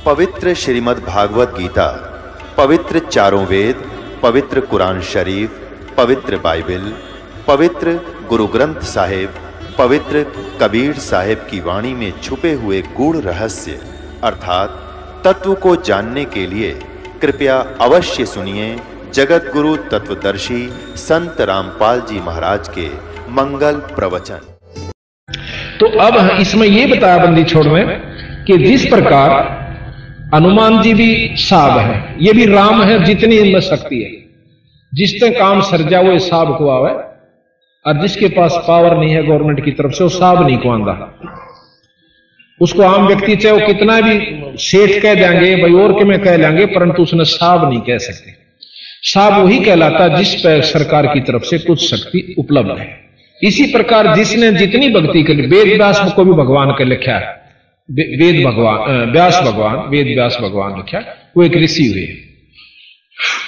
पवित्र श्रीमद् भागवत गीता, पवित्र चारों वेद, पवित्र कुरान शरीफ, पवित्र बाइबल, पवित्र गुरु ग्रंथ साहिब, पवित्र कबीर साहिब की वाणी में छुपे हुए गूढ़ रहस्य अर्थात तत्व को जानने के लिए कृपया अवश्य सुनिए जगत गुरु तत्वदर्शी संत रामपाल जी महाराज के मंगल प्रवचन। तो अब इसमें यह बताया बंदी छोड़ में कि जिस प्रकार हनुमान जी भी साब है, ये भी राम है, जितनी इनमें शक्ति है, जिसने काम सर्जा वो साब को आवे, और जिसके पास पावर नहीं है गवर्नमेंट की तरफ से वो साब नहीं को आंदा। उसको आम व्यक्ति चाहे वो कितना भी सेठ कह देंगे भाई और के में कह लेंगे, परंतु उसने साब नहीं कह सकते। साब वही कहलाता जिस पर सरकार की तरफ से कुछ शक्ति उपलब्ध है। इसी प्रकार जिसने जितनी भक्ति कर ली, वेद व्यास को भी भगवान का लिखा है, वेद भगवान व्यास भगवान, वेद व्यास भगवान लिखा है, वो एक ऋषि हुए।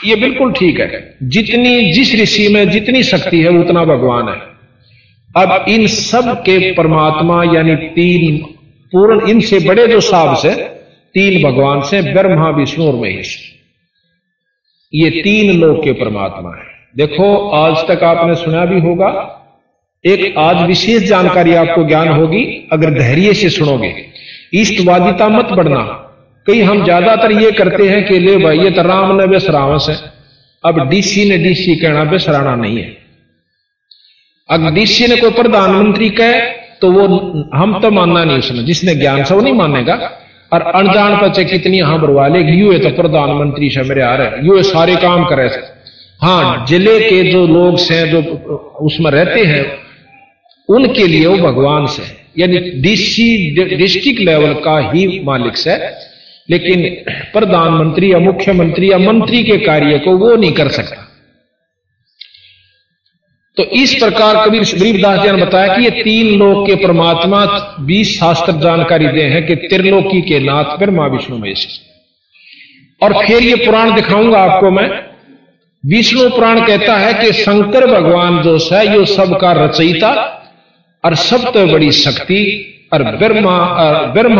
ये बिल्कुल ठीक है, जितनी जिस ऋषि में जितनी शक्ति है उतना भगवान है। अब इन सब के परमात्मा यानी तीन पूर्ण, इनसे बड़े जो साब से तीन भगवान से ब्रह्मा विष्णु और महेश, ये तीन लोक के परमात्मा है। देखो आज तक आपने सुना भी होगा, एक आज विशेष जानकारी आपको ज्ञान होगी अगर धैर्य से सुनोगे। ईष्टवादिता मत बढ़ना। कई हम ज्यादातर ये करते हैं कि ले भाई ये तो राम ने बेसरावस है, अब डीसी ने डीसी कहना बेसराना नहीं है। अगर डीसी ने कोई प्रधानमंत्री कहे तो वो हम तो मानना नहीं, उसने जिसने ज्ञान से वो नहीं मानेगा। और अनजान पर कितनी यहां बरवा लेगी, यू है तो प्रधानमंत्री से मेरे आ रहे, यू सारे काम करे। हाँ, जिले के जो लोग से जो उसमें रहते हैं उनके लिए वो भगवान से, यानी डीसी डिस्ट्रिक्ट लेवल का ही मालिक से, लेकिन प्रधानमंत्री या मुख्यमंत्री या मंत्री के कार्य को वो नहीं कर सकता। तो इस प्रकार कबीर गरीबदास जी ने बताया कि ये तीन लोक के परमात्मा 20 शास्त्र जानकारी दे हैं कि त्रिलोकी के नाथ ब्रह्मा विष्णु महेश। और फिर ये पुराण दिखाऊंगा आपको मैं। विष्णु पुराण कहता है कि शंकर भगवान जो है ये सबका रचयिता और सबसे बड़ी शक्ति, और ब्रह्मा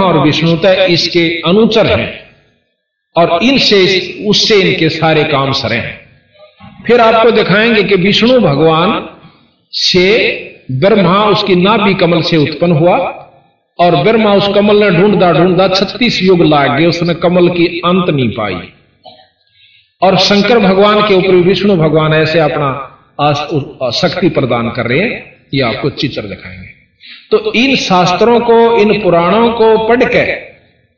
और विष्णु तय इसके अनुचर हैं, और इनसे उससे इनके सारे काम सरे हैं। फिर आपको दिखाएंगे कि विष्णु भगवान से ब्रह्मा उसकी नाभि कमल से उत्पन्न हुआ, और ब्रह्मा उस कमल ने ढूंढता ढूंढता 36 युग लाग गए, उसने कमल की अंत नहीं पाई। और शंकर भगवान के ऊपर विष्णु भगवान ऐसे अपना शक्ति प्रदान कर रहे हैं, ये आपको चित्र दिखाएंगे। तो इन शास्त्रों को, इन पुराणों को पढ़ के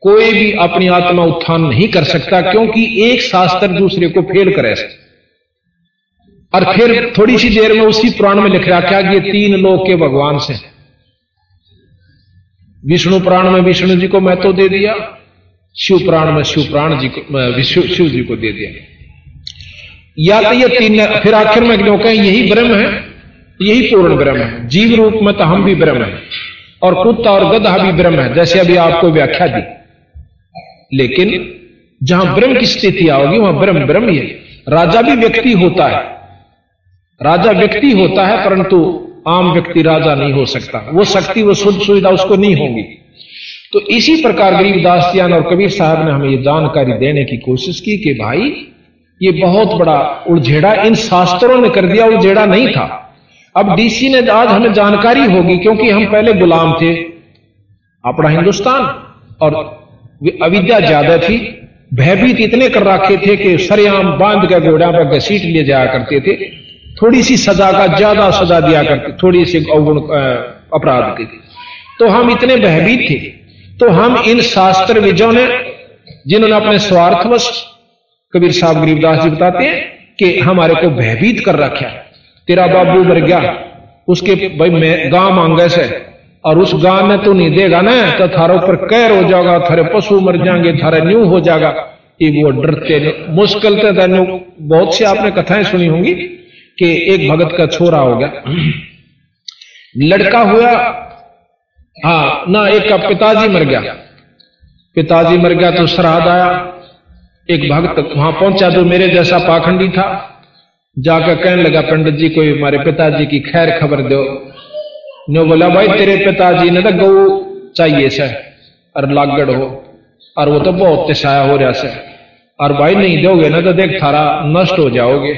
कोई भी अपनी आत्मा उत्थान नहीं कर सकता, क्योंकि एक शास्त्र दूसरे को फेल करे। और फिर थोड़ी सी देर में उसी पुराण में लिख रखा कि ये तीन लोक के भगवान से। विष्णु पुराण में विष्णु जी को महत्व दे दिया, शिव पुराण में शिव जी को दे दिया। या तो ये तीन, फिर आखिर में क्यों कहें यही ब्रह्म है, यही पूर्ण ब्रह्म है। जीव रूप में तो हम भी ब्रह्म है, और कुत्ता और गधा भी ब्रह्म है, जैसे अभी आपको व्याख्या दी। लेकिन जहां ब्रह्म की स्थिति आओगी वहां ब्रह्म ब्रह्म ही है। राजा भी व्यक्ति होता है, राजा व्यक्ति होता है, परंतु आम व्यक्ति राजा नहीं हो सकता। वो शक्ति, वो सुख सुविधा उसको नहीं होगी। तो इसी प्रकार गरीबदास जी और कबीर साहब ने हमें ये जानकारी देने की कोशिश की कि भाई ये बहुत बड़ा उलझेड़ा इन शास्त्रों ने कर दिया, उलझेड़ा नहीं था। अब डीसी ने आज हमें जानकारी होगी, क्योंकि हम पहले गुलाम थे अपना हिंदुस्तान, और अविद्या ज्यादा थी, भयभीत इतने कर रखे थे कि सरेआम बांध के घोड़ा पर घसीट लिए जाया करते थे। थोड़ी सी सजा का ज्यादा सजा दिया करते, थोड़ी सी अवगुण अपराध की। तो हम इतने भयभीत थे, तो हम इन शास्त्र विजों ने, जिन्होंने अपने स्वार्थवश, कबीर साहब गरीबदास जी बताते हैं कि हमारे को भयभीत कर रखा। तेरा बाबू मर गया, उसके भाई मैं गांव मांगे से, और उस गांव में तो नहीं देगा ना तो थारे ऊपर कहर हो जाएगा, थारे पशु मर जाएंगे, थारे न्यू हो जाएगा। ये वो डरते मुश्किल थे। बहुत से आपने कथाएं सुनी होंगी कि एक भगत का छोरा हो गया, लड़का हुआ, हाँ ना, एक का पिताजी मर गया, पिताजी मर गया तो श्राद्ध आया। एक भक्त वहां पहुंचा जो मेरे जैसा पाखंडी था, जाकर कहने लगा पंडित जी कोई हमारे पिताजी की खैर खबर दो। ने बोला भाई तेरे पिताजी ने तो गौ चाहिए से और लागड़ हो, और वो तो बहुत तिसाया हो रहा से, और भाई नहीं दोगे ना तो देख थारा नष्ट हो जाओगे।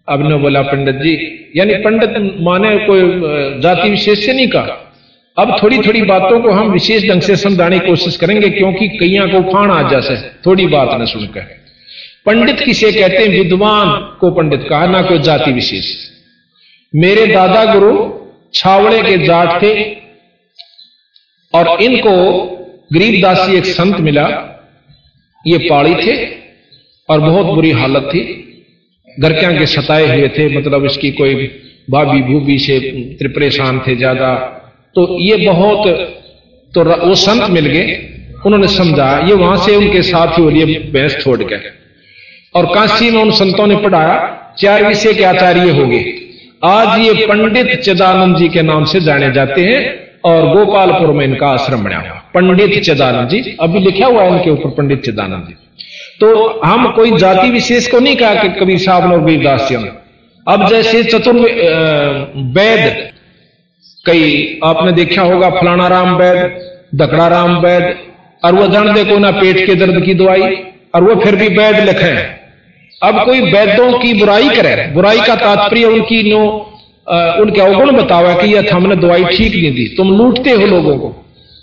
अब ने बोला पंडित जी, यानी पंडित माने कोई जाति विशेष से नहीं कहा, अब थोड़ी थोड़ी बातों को हम विशेष ढंग से समझाने की कोशिश करेंगे, क्योंकि कईयां को फाण आ जासे थोड़ी बात न सुनकर। पंडित किसे कहते हैं? विद्वान को पंडित कहा, ना कोई जाति विशेष। मेरे दादा गुरु छावड़े के जाट थे और इनको गरीबदास जी एक संत मिला, ये पाड़ी थे और बहुत बुरी हालत थी, घर के आगे सताए हुए थे, मतलब इसकी कोई भाभी भूबी से परेशान थे ज्यादा। तो ये बहुत, तो वो संत मिल गए, उन्होंने समझा, ये वहां से उनके साथ ही लिए भैंस छोड़ गए और काशी में उन संतों ने पढ़ाया, 4 विषय के आचार्य हो गए। आज ये पंडित चिदानंद जी के नाम से जाने जाते हैं और गोपालपुर में इनका आश्रम बना हुआ, पंडित चिदानंद जी, अभी लिखा हुआ है इनके ऊपर पंडित चिदानंद जी। तो हम कोई जाति विशेष को नहीं कहा कि कबीर साहब ने और गरीबदास जी ने। अब जैसे वैद, कई आपने देखा होगा, फलाना राम वैद, दकड़ा राम वैद, और वो जानते को ना पेट के दर्द की दवाई, और वो फिर भी वैद लिखे। अब कोई वैद्यों की बुराई करे, बुराई का तात्पर्य उनकी उनके अवगुण बतावा कि यह हमने दवाई ठीक नहीं दी, तुम लूटते हो लोगों को।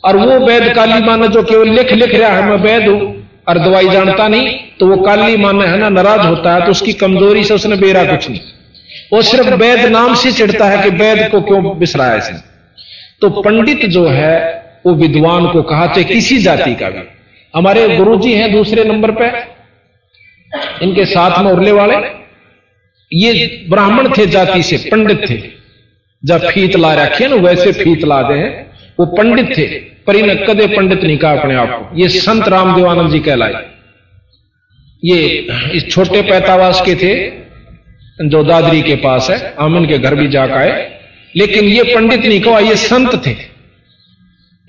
और वो वैद काली माने जो केवल लिख रहा है मैं वैद हूं और दवाई जानता नहीं, तो वो काली माने है ना, नाराज होता है, तो उसकी कमजोरी से उसने बेरा कुछ नहीं, वो सिर्फ वैद नाम से चिढ़ता है कि वैद को क्यों बिसराया इसने। तो पंडित जो है वो विद्वान को कहा, चाहे किसी जाति का भी। हमारे गुरुजी हैं दूसरे नंबर पे, इनके साथ में उरले वाले, ये ब्राह्मण थे जाति से, पंडित थे। जब फीत ला रखे ना वैसे फीत ला दे, वो पंडित थे, पर इन्हें कदे पंडित नहीं कहा अपने आप को। ये संत रामदेवानंद जी कहलाए। ये इस छोटे पैतावास के थे जो दादरी के पास है, हम इनके घर भी जाकर आए, लेकिन ये पंडित नहीं कहा, ये संत थे।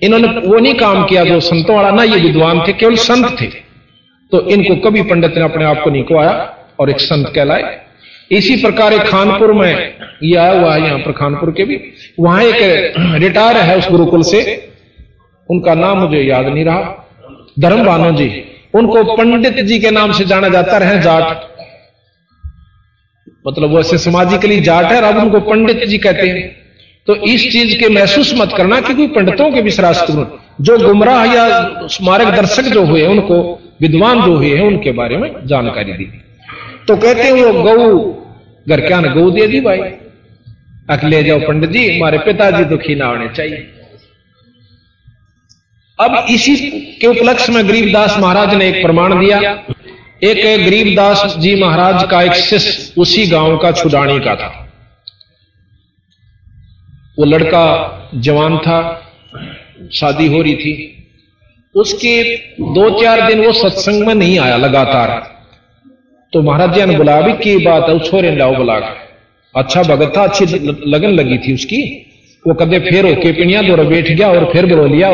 इन्होंने वो नहीं काम किया जो संतों वाला, ना ये विद्वान थे, केवल संत थे। तो इनको कभी पंडित ने अपने आप को नहीं कहवाया और एक संत कहलाए। इसी प्रकार एक खानपुर में ये आया हुआ है, यहां पर खानपुर के भी, वहां एक रिटायर है उस गुरुकुल से, उनका नाम मुझे याद नहीं रहा, धर्म भानो जी, उनको पंडित जी के नाम से जाना जाता रहे, जाट, मतलब वैसे सामाजिकली जाट है, अब उनको पंडित जी कहते हैं। तो इस चीज के महसूस मत करना कि कोई पंडितों के विश्वास करो, जो गुमराह या मार्गदर्शक जो हुए उनको, विद्वान जो हुए हैं उनके बारे में जानकारी दी। तो कहते हैं वो गऊ घर क्या ना गऊ दे दी भाई, अकेले जाओ पंडित जी, हमारे पिताजी दुखी ना होने चाहिए। अब इसी के उपलक्ष्य में गरीबदास महाराज ने एक प्रमाण दिया। एक गरीबदास जी महाराज का एक शिष्य उसी गांव का छुडानी का था। वो लड़का जवान था, शादी हो रही थी, उसके 2-4 दिन वो सत्संग में नहीं आया लगातार। तो महाराज जी ने बुलाया, भी की बात है, छोरे लाओ बुला। अच्छा भगत था, अच्छी लगन लगी थी उसकी, वो कदे फिर होके पिनिया दौर बैठ गया और फिर बुला लिया।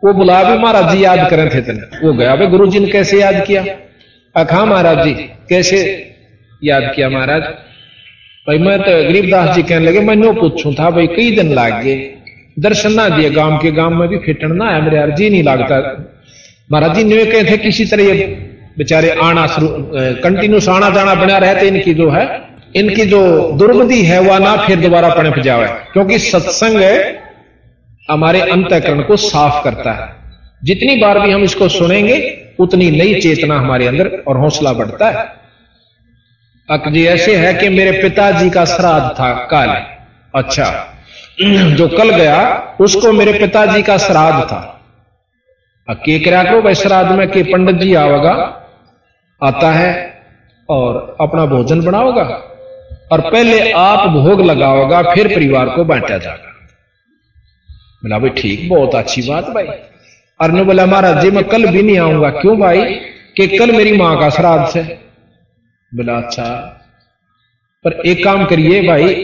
वो बुला भी महाराज जी याद करें थे तेने, वो गया भाई गुरु जी ने कैसे याद किया? अखा महाराज जी कैसे याद किया महाराज? भाई मैं तो गरीबदास जी कहने लगे, मैं नो पूछूं था भाई, कई दिन लाग गए, दर्शन ना दिए, गांव के गांव में भी फिटन ना आया, मेरे यार जी नहीं लगता। महाराज जी ने कहे थे किसी तरह ये बेचारे आना शुरू, कंटिन्यूस आना जाना बना रहते, इनकी जो है, इनकी जो दुर्गति है वह ना फिर दोबारा पनप जावे, क्योंकि सत्संग हमारे अंतःकरण को साफ करता है। जितनी बार भी हम इसको सुनेंगे उतनी नई चेतना हमारे अंदर और हौसला बढ़ता है। अक जी ऐसे है कि मेरे पिताजी का श्राद्ध था कल, अच्छा जो कल गया उसको मेरे पिताजी का श्राद्ध था। के क्या करो भाई श्राद्ध में के पंडित जी आवेगा, आता है और अपना भोजन बनाओगा और पहले आप भोग लगाओगा, फिर परिवार को बांटा जाएगा। बोला भाई ठीक, बहुत अच्छी बात भाई। और ने बोला महाराज जी मैं कल भी नहीं आऊंगा। क्यों भाई? कि कल मेरी मां का श्राद्ध है। बोला अच्छा, पर एक काम करिए भाई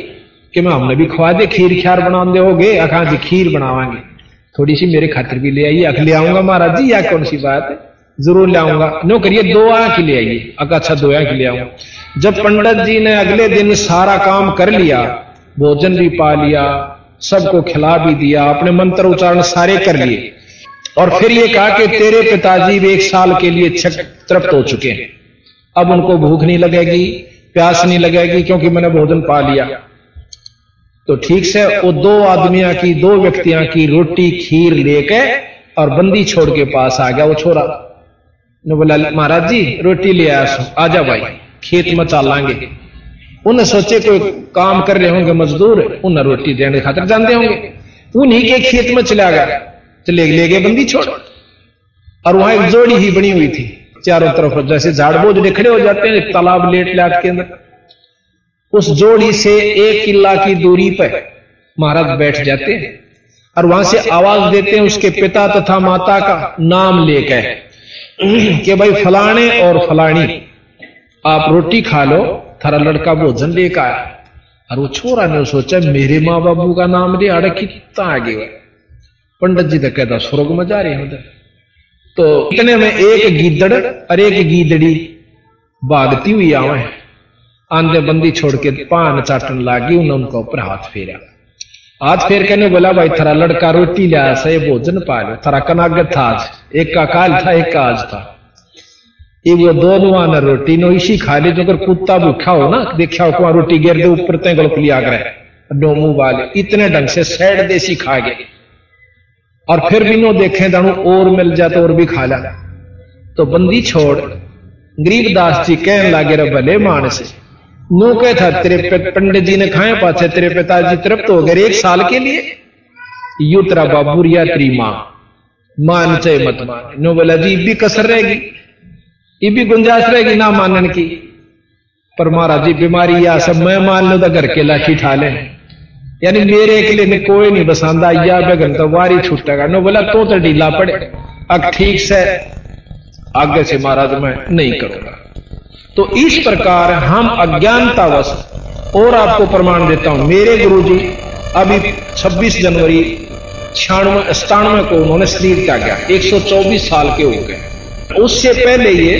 कि मैं हमने भी खवा दे, खीर ख्यार बना दे होगे? अखा जी खीर बनावांगे, थोड़ी सी मेरे खातिर भी ले आइए। अख ले आऊंगा महाराज जी, या कौन सी बात है, जरूर ले आऊंगा। नो करिए 2 आंख ले आइए। अच्छा 2 आंख ले आऊंगा। जब पंडित जी ने अगले दिन सारा काम कर लिया, भोजन भी पा लिया, सबको खिला भी दिया, अपने मंत्र उच्चारण सारे कर लिए, और फिर ये कहा कि तेरे पिताजी 1 साल के लिए तृप्त हो चुके हैं, अब उनको भूख नहीं लगेगी, प्यास नहीं लगेगी, क्योंकि मैंने भोजन पा लिया। तो ठीक से वो 2 व्यक्तियां की रोटी खीर लेके और बंदी छोड़ के पास आ गया। वो छोरा ने बोला, महाराज जी रोटी ले आया सो, आजा भाई खेत में चालांगे। उन्हें सोचे कोई काम कर रहे होंगे मजदूर, उन्हें रोटी देने खातिर जानते होंगे, उन्हीं के खेत में चला गया, चले ले गए बंदी छोड़। और वहां एक जोड़ी ही बनी हुई थी, चारों तरफ जैसे झाड़ बोझ खड़े हो जाते हैं तालाब लेट लाट के अंदर। उस जोड़ी से 1 किला की दूरी पर महाराज बैठ जाते हैं और वहां से आवाज देते हैं उसके पिता तथा माता का नाम लेकर कि भाई फलाने और फलानी आप रोटी खा लो, थारा लड़का भोजन लेकर आया। और वो छोरा ने सोचा मेरे माँ बाबू का नाम ले आड़े कितना आगे हुआ। पंडित जी तो कहता स्वर्ग में जा रहे हैं उधर। तो इतने में एक गीदड़ और एक गीदड़ी भागती हुई आवे, आंधे बंदी छोड़ के पान चाटन लागी। उन्होंने उनके ऊपर हाथ फेरा, हाथ फेर के बोला भाई थारा लड़का रोटी लिया से भोजन पा लो, थारा कनागत था आज, एक का काल था एक का आज था। ये वो दोनों ने रोटी नो इसी खा ली, जो अगर कुत्ता भूखा हो ना देखा हो रोटी गिर दे ऊपर तय गलत लिया कर दो मुंह वाले, इतने ढंग से सैड देसी खा गए। और फिर भी नो देखे दानू और मिल जाए तो और भी खा ला। तो बंदी छोड़ गरीबदास जी कहने लागे रे भले मानस नो कह था तेरे पंडित जी ने खाए पाछे तेरे पिताजी तृप्त हो गए 1 साल के लिए, यू तेरा बाबू या तेरी मां मान चाहे मत मान। नो बोला जी भी कसर रहेगी, ये भी गुंजाइश रहेगी ना मानने की, पर महाराज जी बीमारी या सब मैं मान लो तो घर के लाठी ठा ले, यानी मेरे के लिए कोई नहीं बसांदा या बेगन तो वारी छूटेगा। नो बोला तो ढीला पड़े, अब ठीक से आगे से महाराज मैं नहीं करूंगा। तो इस प्रकार हम अज्ञानतावश, और आपको प्रमाण देता हूं मेरे गुरुजी अभी 26 जनवरी 96 को उन्होंने शरीर त्यागा, 124 साल के हो गए। उससे पहले ये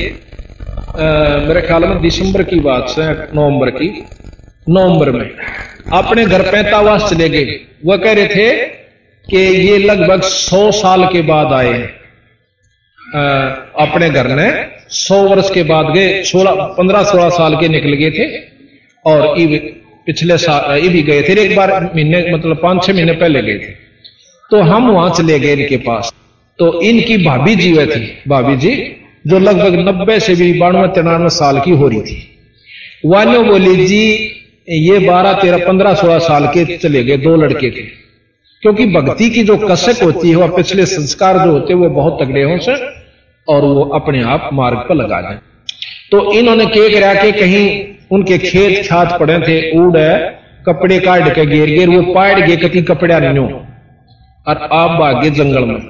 मेरे ख्याल में दिसंबर की बात से नवंबर में अपने घर 45 चले गए। वह कह रहे थे कि ये लगभग 100 साल के बाद आए हैं अपने घर ने, 100 वर्ष के बाद गए, 15-16 साल के निकल गए थे। और पिछले साल ये भी गए थे एक बार महीने, मतलब 5-6 महीने पहले गए थे। तो हम वहां चले गए इनके पास। तो इनकी भाभी जी वह थी, भाभी जी जो लगभग 90 से भी 92-93 साल की हो रही थी। वानो बोली जी ये 12, 13, 15, 16 साल के चले गए, 2 लड़के थे। क्योंकि भक्ति की जो कसक होती है वह पिछले संस्कार जो होते हैं वो बहुत तगड़े हों से और वो अपने आप मार्ग पर लगा जाए। तो इन्होंने क्या करा के कहीं उनके खेत खात पड़े थे, ऊड़ कपड़े काट के घेर वो पाड़ गए कति कपड़ा नहीं हो, और आप भागे जंगल में।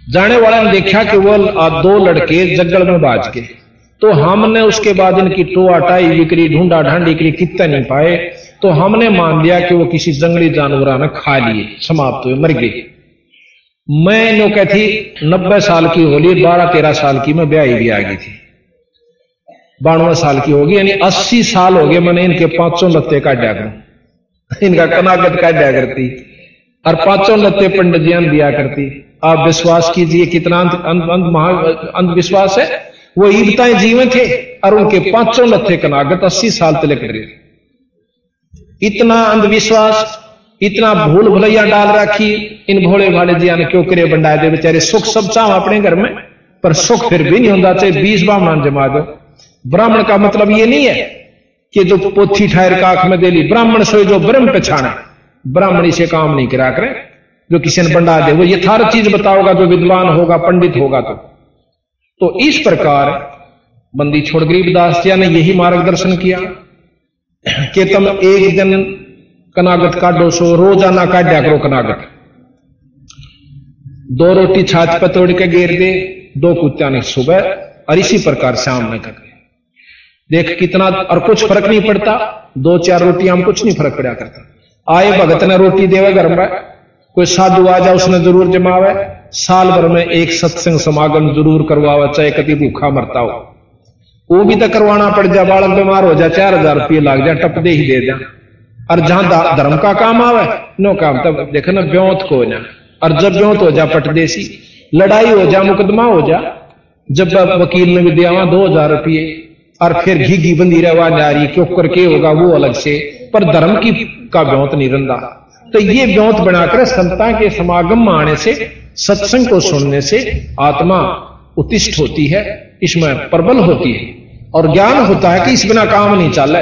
जाने वाला ने देखा कि वो 2 लड़के जंगल में बाज गए। तो हमने उसके बाद इनकी टोआ टाई बिक्री ढूंढा ढांडी करी, कितना नहीं पाए। तो हमने मान लिया कि वो किसी जंगली जानवर ने खा लिए, समाप्त हुए, मर गए। मैं नो कहती 90 साल की होली, 12-13 साल की मैं ब्याही भी आ गई थी, 92 साल की होगी, यानी 80 साल हो गए मैंने इनके 5 लत्ते काटा कर, इनका कनागत काटा करती और 5 लत्ते पंडित जी दिया करती। आप विश्वास कीजिए कितना अंधविश्वास है। वो ईबताएं जीवन थे और उनके 5 लत्थे कनागत 80 साल तले कर रहे। इतना अंधविश्वास, इतना भूल भुलैया डाल रखी इन भोले भाले जी ने, क्यों करे बंडाए दे बेचारे। सुख सब चाह अपने घर में, पर सुख फिर भी नहीं होता चाहे 20 ब्राह्मण जमा दो। ब्राह्मण का मतलब ये नहीं है कि जो पोथी ठहर काख में दे ली, ब्राह्मण सोए जो ब्रह्म पछाना, ब्राह्मणी से काम नहीं करा करें। जो किसी ने बंडा दे वो यथार्थ चीज बताओगा, जो विद्वान होगा पंडित होगा। तो इस प्रकार बंदी छोड़ गरीबदास जी ने यही मार्गदर्शन किया कि तुम एक दिन कनागत काटो, सो रोजाना काटा करो कनागत। 2 रोटी छाछ पर तोड़ के घेर दे, 2 कुत्ता ने सुबह, और इसी प्रकार शाम में कर देख कितना, और कुछ फर्क नहीं पड़ता। 2-4 रोटी हम कुछ नहीं फर्क पड़ा करता। आए भगत ने रोटी देवे घर में, कोई साधु आ जाए उसने जरूर जमावे, साल भर में एक सत्संग समागम जरूर करवावे, चाहे कभी भूखा मरता हो। वो भी तो करवाना पड़ जाए, बालक बीमार हो जाए 4000 रुपये लाग जाए, टप दे ही दे जा। और जहां धर्म का काम आवे नो काम, तब देखो ना ब्योत को ना और जब ब्यों तो हो जा पटदेसी, लड़ाई हो जा, मुकदमा हो जा, जब वकील ने भी दिया 2000 रुपये और फिर घी बंदी रवा जारी क्यों करके होगा वो अलग से, पर धर्म की का ब्योंत नहीं रंदा। तो ये ब्योंत बनाकर संतां के समागम में आने से, सत्संग को सुनने से आत्मा उत्तिष्ठ होती है, इसमें प्रबल होती है और ज्ञान होता है कि इस बिना काम नहीं चल।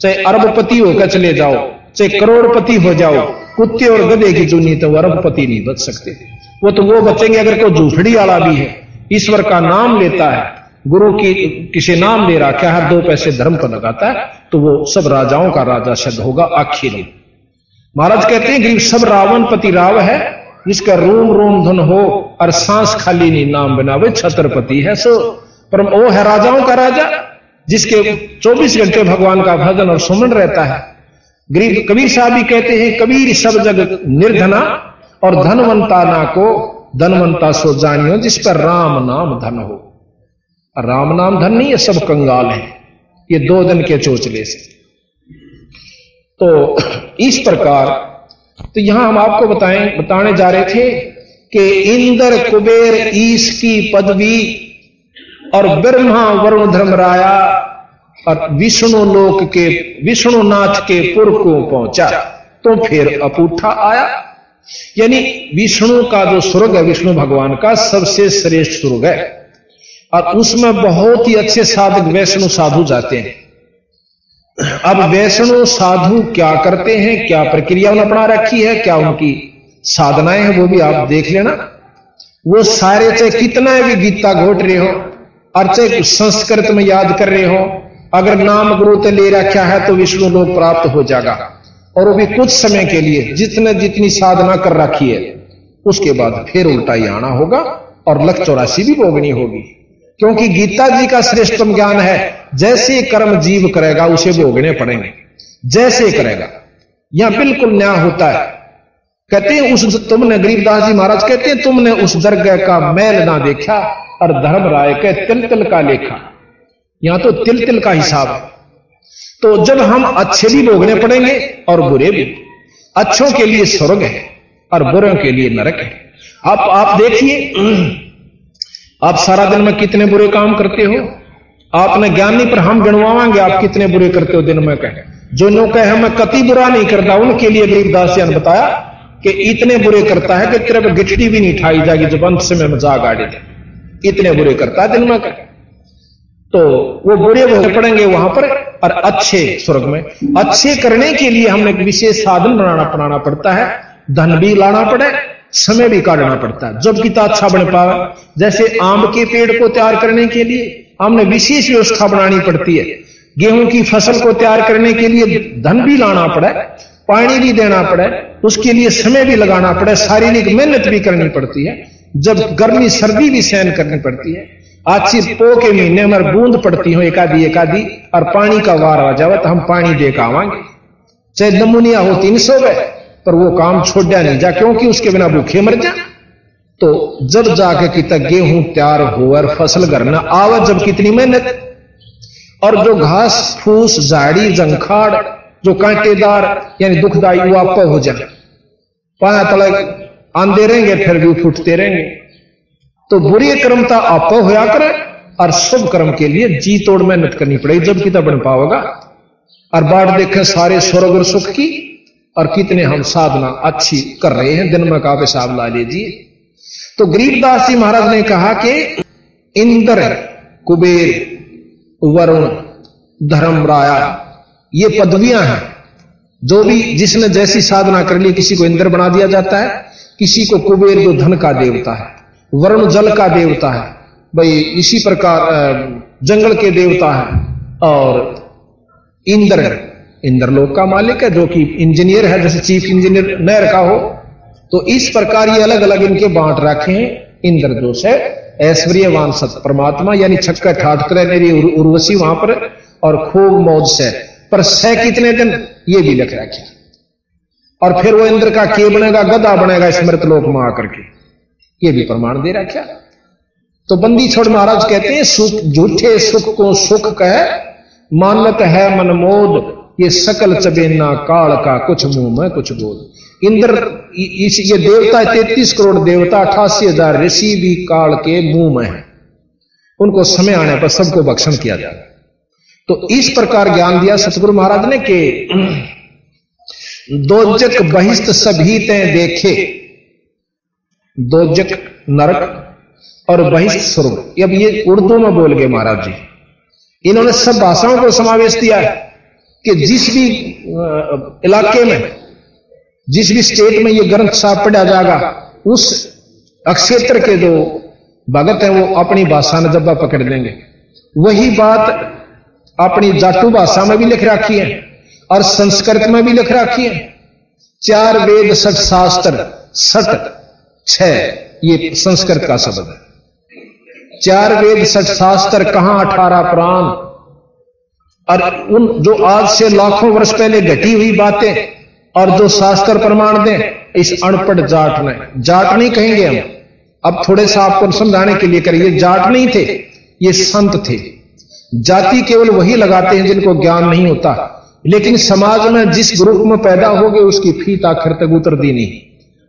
चाहे अरबपति होकर चले जाओ, चाहे करोड़पति हो जाओ, कुत्ते और गधे की चुनी तो अरबपति नहीं बच सकते। वो तो वो बचेंगे अगर कोई झूठड़ी वाला भी है, ईश्वर का नाम लेता है, गुरु की किसी नाम ले रखा है, 2 पैसे धर्म पर लगाता है, तो वो सब राजाओं का राजा सिद्ध होगा आखिर में। महाराज कहते हैं गरीब सब रावण पति राव है, जिसका रोम रोम धन हो और सांस खाली नहीं नाम बनावे छत्रपति है सो। पर वो है राजाओं का राजा, जिसके 24 घंटे भगवान का भजन और सुमन रहता है। गरीब कबीर साहब भी कहते हैं कबीर सब जग निर्धना और धनवंता ना को धनवंता सो जानियो, जिस पर राम नाम धन हो। राम नाम धन नहीं, ये सब कंगाल है, ये 2 दिन के चोचले से। तो इस प्रकार तो यहां हम आपको बताने जा रहे थे कि इंद्र कुबेर ईश की पदवी और ब्रह्मा वरुण धर्मराया और विष्णु लोक के विष्णुनाथ के पुर को पहुंचा तो फिर अपूठा आया। यानी विष्णु का जो स्वर्ग है, विष्णु भगवान का सबसे श्रेष्ठ स्वर्ग है और उसमें बहुत ही अच्छे साधक वैष्णु साधु जाते हैं। अब वैष्णु साधु क्या करते हैं, क्या प्रक्रिया उन्होंने अपना रखी है, क्या उनकी साधनाएं हैं, वो भी आप देख लेना। वो सारे चाहे कितना भी गीता घोट रहे हो और चाहे संस्कृत में याद कर रहे हो, अगर नाम गुरु ते ले रखा है तो विष्णु लोक प्राप्त हो जाएगा, और वो भी कुछ समय के लिए, जितनी साधना कर रखी है उसके बाद फिर उल्टा ही आना होगा और लख 84 भी भोगनी होगी। क्योंकि गीता जी का श्रेष्ठतम ज्ञान है, जैसे कर्म जीव करेगा उसे भोगने पड़ेंगे, जैसे करेगा। यहां बिल्कुल न्याय होता है। कहते हैं उस तुमने, गरीबदास जी महाराज कहते हैं तुमने उस दरगाह का मैल ना देखा और धर्म राय के तिल तिल का लेखा। यहां तो तिल तिल का हिसाब है। तो जब हम अच्छे भी भोगने पड़ेंगे और बुरे भी, अच्छों के लिए स्वर्ग है और बुरों के लिए नरक है। आप देखिए, आप सारा दिन में कितने बुरे काम करते हो, आपने ज्ञान नहीं, पर हम गणवाएंगे आप कितने बुरे करते हो दिन में। कहे जो नो कहे मैं कति बुरा नहीं करता, उनके लिए गरीबदास जी ने बताया कि इतने बुरे करता है कि तेरे गिठड़ी भी नहीं ठाई जाएगी जब अंत समय में जा गाड़ी दे, इतने बुरे करता है दिन में। कहे तो वो बुरे भोग पड़ेंगे वहां पर, और अच्छे स्वर्ग में। अच्छे करने के लिए हमने एक विशेष साधन बनाना पड़ता है, धन भी लाना पड़े, समय भी काटना पड़ता है, जब कितना अच्छा बन पावे। जैसे आम के पेड़ को तैयार करने के लिए हमने विशेष व्यवस्था बनानी पड़ती है, गेहूं की फसल को तैयार करने के लिए धन भी लाना पड़े, पानी भी देना पड़े, उसके लिए समय भी लगाना पड़े, शारीरिक मेहनत भी करनी पड़ती है, जब गर्मी सर्दी भी सहन करनी पड़ती है। अच्छी पो के महीने में बूंद पड़ती हो एकादी और पानी का वार आ जावे तो हम पानी दे के आवांगे, चाहे नमूनिया हो 300 है, पर वो काम छोड़ा नहीं जा, क्योंकि उसके बिना भूखे मर जा। तो जब जाके कितना गेहूं तैयार हो और फसल घर न आवे, जब कितनी मेहनत, और जो घास फूस झाड़ी जंखाड़ जो कांटेदार यानी दुखदाई वो आप हो जाए, पाया तलक आंदे रहेंगे फिर भी फूटते रहेंगे। तो बुरी कर्मता आप होया करे और शुभ कर्म के लिए जी तोड़ मेहनत करनी पड़ेगी, जब कितना बन पाओगा। और बाट देखें सारे स्वर्ग और सुख की, और कितने हम साधना अच्छी कर रहे हैं, दिन में का हिसाब ला लीजिए। तो गरीबदास जी महाराज ने कहा कि इंद्र कुबेर वरुण धर्मराया ये पदवियां हैं, जो भी जिसने जैसी साधना कर ली, किसी को इंद्र बना दिया जाता है, किसी को कुबेर जो धन का देवता है, वरुण जल का देवता है, भाई इसी प्रकार जंगल के देवता है, और इंद्र लोक का मालिक है जो कि इंजीनियर है, जैसे चीफ इंजीनियर नहर का हो। तो इस प्रकार ये अलग अलग इनके बांट रखे हैं। इंद्र जो है ऐश्वर्यवान सत परमात्मा, यानी छक्का ठाठ करे मेरी उर्वशी वहां पर, और खूब मौज से, पर सह कितने दिन ये भी लिख रखे। और फिर वो इंद्र का के बनेगा, गधा बनेगा स्मृत लोक में आकर के, ये भी प्रमाण दे रखा। तो बंदी छोड़ महाराज कहते हैं सुख झूठे सुख को सुख कह मानत है मनमोद, ये सकल चबेना काल का कुछ मुंह में कुछ बोल। इंद्र ये देवता 33 करोड़ देवता 88,000 ऋषि भी काल के मुंह में है, उनको समय आने पर सबको भक्षण किया जाएगा। तो इस प्रकार ज्ञान दिया सतगुरु महाराज ने कि दोजक बहिष्ठ सभी तें देखे, दोजक नरक और बहिष्ठ स्वर्ग। अब ये उर्दू में बोल गए महाराज जी, इन्होंने सब भाषाओं को समावेश दिया है कि जिस भी इलाके में, जिस भी स्टेट में ये ग्रंथ साहब पढ़ा जाएगा, उस क्षेत्र के जो भगत हैं वो अपनी भाषा में जब्बा पकड़ देंगे। वही बात अपनी जाटू भाषा में भी लिख रखी है और संस्कृत में भी लिख रखी है। 4 वेद 6 शास्त्र 6 ये संस्कृत का शब्द है। 4 वेद 6 शास्त्र कहां 18 पुराण, और उन जो आज से लाखों वर्ष पहले घटी हुई बातें और जो शास्त्र प्रमाण दें, इस अनपढ़ जाट ने, जाट नहीं कहेंगे हम, अब थोड़े सा आपको समझाने के लिए करिए, जाट नहीं थे, ये संत थे। जाति केवल वही लगाते हैं जिनको ज्ञान नहीं होता, लेकिन समाज में जिस ग्रुप में पैदा हो गए उसकी फीत आखिर तक उतरती नहीं,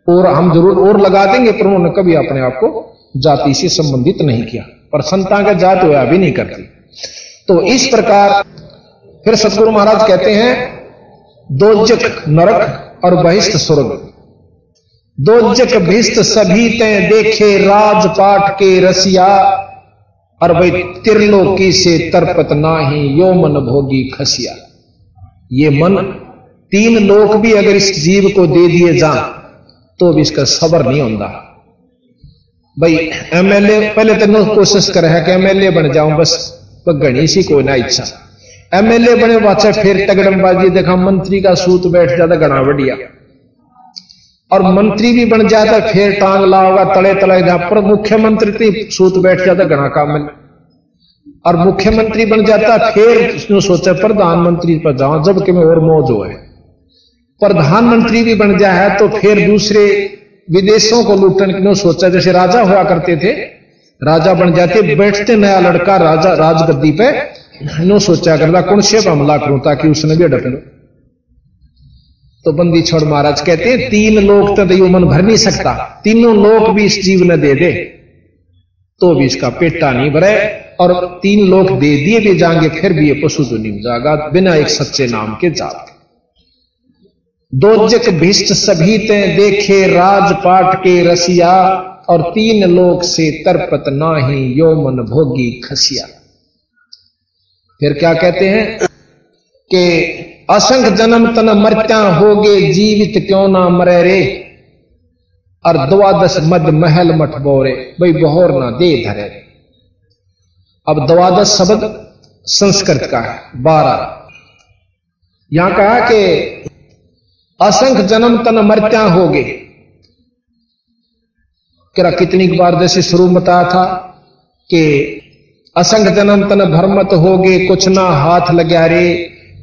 और हम जरूर और लगा देंगे, पर उन्होंने कभी अपने आप को जाति से संबंधित नहीं किया, पर संता का जात होया भी नहीं करती। तो इस प्रकार फिर सतगुरु महाराज कहते हैं दोजक नरक और बहिष्ठ स्वर्ग। दोजक बहिष्ठ सभी तें देखे राजपाट के रसिया, और भाई त्रिलोकी से तरपत नाही यो मन भोगी खसिया। ये मन 3 लोक भी अगर इस जीव को दे दिए जाएं तो भी इसका सबर नहीं होता। भाई एमएलए पहले तो कोशिश कर है कि एमएलए बन जाऊं, बस घनी सी कोई ना इच्छा। एमएलए बने बाचा फिर तगड़मबाजी देखा, मंत्री का सूत बैठ जाता घना बढ़िया, और मंत्री भी बन जाता फिर टांग लाओगा तले तले जा, पर मुख्यमंत्री सूत बैठ जाता घना काम में, और मुख्यमंत्री बन जाता फिर उसने सोचा प्रधानमंत्री पर जाऊं जबकि मैं और मौज हो है। प्रधानमंत्री भी बन जाए तो फिर दूसरे विदेशों को लूटने की सोचा, जैसे राजा हुआ करते थे, राजा बन जाते, बैठते नया लड़का राजा राजगद्दी पे, नो सोचा करता कौन से हमला करूं ताकि उसने भी अडक लो। तो बंदी छोड़ महाराज कहते हैं 3 लोक तो यो मन भर नहीं सकता, तीनों लोक भी इस जीव ने दे दे तो भी इसका पेटा नहीं भरे, और 3 लोक दे दिए भी जाएंगे फिर भी ये पशु तो नहीं जाएगा बिना एक सच्चे नाम के जात। दोजक भिष्ट सभी ते देखे राजपाट के रसिया, और 3 लोक से तरपत नाही यो मन भोगी खसिया। फिर क्या कहते हैं कि असंख्य जन्म तन मरत्या होगे जीवित क्यों ना मरे रे, और 12 मद महल मठ बोरे, भाई बहोर ना दे धरे। अब 12 शब्द संस्कृत का है, 12 यहां कहा कि असंख्य जन्म तन मरत्या होगे। क्या कितनी बार जैसे शुरू में बताया था कि असंख्य जन्म तन भरमत होगे कुछ ना हाथ लग्या रे,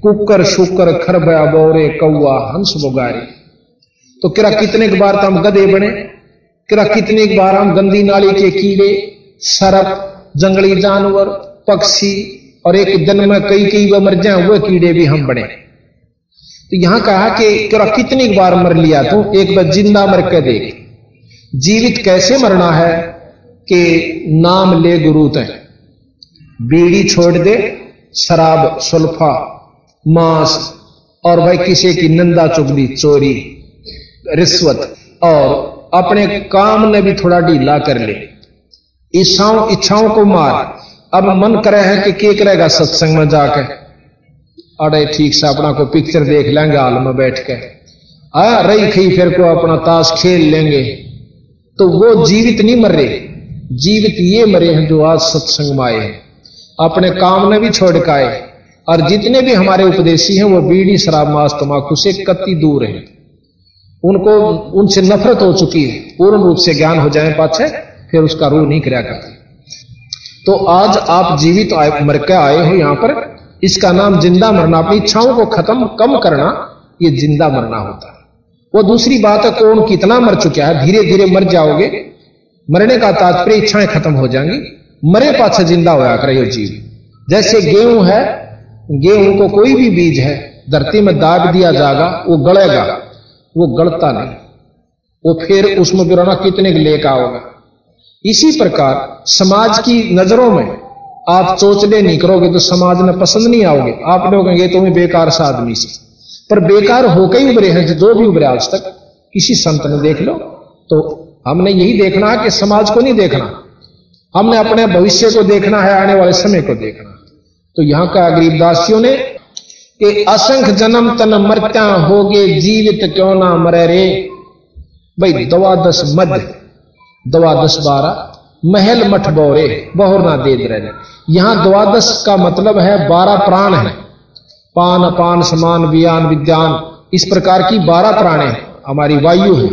कुकर शुकर खरबया बोरे कौआ हंस बोगारे। तो किरा कितने बार तो हम गधे बने, किरा कितने बार हम गंदी नाली के कीड़े, सरप, जंगली जानवर, पक्षी, और एक दिन में कई मर जाए हुए कीड़े भी हम बने। तो यहां कहा कि किरा कितनी बार मर लिया तू, एक बार जिंदा मर के देख। जीवित कैसे मरना है कि नाम ले गुरु ते, बीड़ी छोड़ दे, शराब सुल्फा मांस, और भाई किसी की निंदा चुगली चोरी रिश्वत, और अपने काम ने भी थोड़ा ढीला कर ले, इच्छाओं को मार। अब मन करे है कि क्या करेगा सत्संग में जाकर, अरे ठीक से अपना को पिक्चर देख लेंगे हाल में बैठ के, रही खई फिर को अपना ताश खेल लेंगे। तो वो जीवित नहीं मर रहे, जीवित ये मरे हैं जो आज सत्संग में आए हैं, अपने काम ने भी छोड़ के आए। और जितने भी हमारे उपदेशी हैं वो बीड़ी शराब मांस तंबाकू से कति दूर हैं, उनको उनसे नफरत हो चुकी है, पूर्ण रूप से ज्ञान हो जाए पाछे फिर उसका रूह नहीं किया करती। तो आज आप जीवित मर के आए हो यहां पर, इसका नाम जिंदा मरना, अपनी इच्छाओं को कम करना, ये जिंदा मरना होता है। वो दूसरी बात है कौन कितना मर चुका है, धीरे धीरे मर जाओगे, मरने का तात्पर्य इच्छाएं खत्म हो जाएंगी, मरे पाछे जिंदा होया करे जीव। जैसे गेहूं है, गेहूं को कोई भी बीज है धरती में दाब दिया जाएगा वो गलेगा, वो गलता नहीं, वो फिर उसमें गिराना कितने के लेकर आओगा। इसी प्रकार समाज की नजरों में आप चोचले नहीं करोगे तो समाज में पसंद नहीं आओगे। आप लोग कहेंगे तुम्हें बेकार सा आदमी से, पर बेकार होकर ही उभरे हैं जो भी उभरे आज तक। किसी संत ने देख लो। तो हमने यही देखना है कि समाज को नहीं देखना, हमने अपने भविष्य को देखना है, आने वाले समय को देखना। तो यहां का गरीबदासियों ने कि असंख्य जन्म तन मरत्या होगे जीवित क्यों ना मरे रे। भाई 12 मध्य 12 महल मठ बोरे बहुर ना दे रहे। यहां 12 का मतलब है 12 प्राण है। पान अपान समान वियान विद्यान, इस प्रकार की 12 प्राण है। हमारी वायु है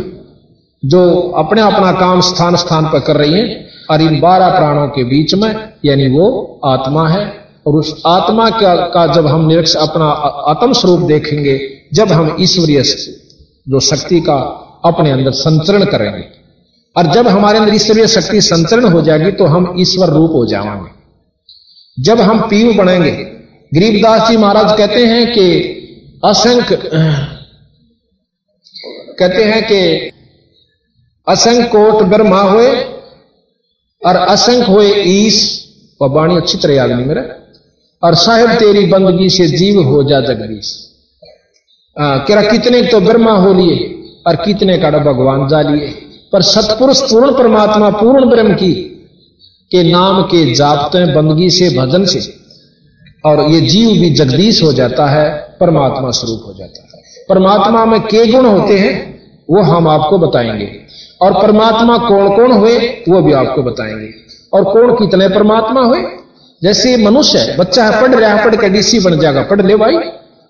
जो अपने अपना काम स्थान स्थान पर कर रही है, और इन 12 प्राणों के बीच में यानी वो आत्मा है। और उस आत्मा का जब हम निरीक्ष अपना आत्म स्वरूप देखेंगे, जब हम ईश्वरीय जो शक्ति का अपने अंदर संचरण करेंगे, और जब हमारे अंदर ईश्वरीय शक्ति संचरण हो जाएगी तो हम ईश्वर रूप हो जाएंगे। जब हम पीयू बनेंगे, गरीबदास जी महाराज कहते हैं कि असंख्य कोट ब्रह्मा हुए और असंख्य हुए ईश। वह वाणी अच्छी तरह याद नहीं मेरा। और साहेब तेरी बंदगी से जीव हो जा जगदीश। कह कितने तो ब्रह्मा हो लिए और कितने का भगवान जा लिए, पर सतपुरुष पूर्ण परमात्मा पूर्ण ब्रह्म की के नाम के जापते बंदगी से भजन से, और ये जीव भी जगदीश हो जाता है, परमात्मा स्वरूप हो जाता है। परमात्मा में के गुण होते हैं वो हम आपको बताएंगे, और परमात्मा कौन कौन हुए वो भी आपको बताएंगे, और कौन कितने परमात्मा हुए। जैसे मनुष्य है, बच्चा है, पढ़ रहा है, पढ़ के डीसी बन जाएगा, पढ़ ले भाई,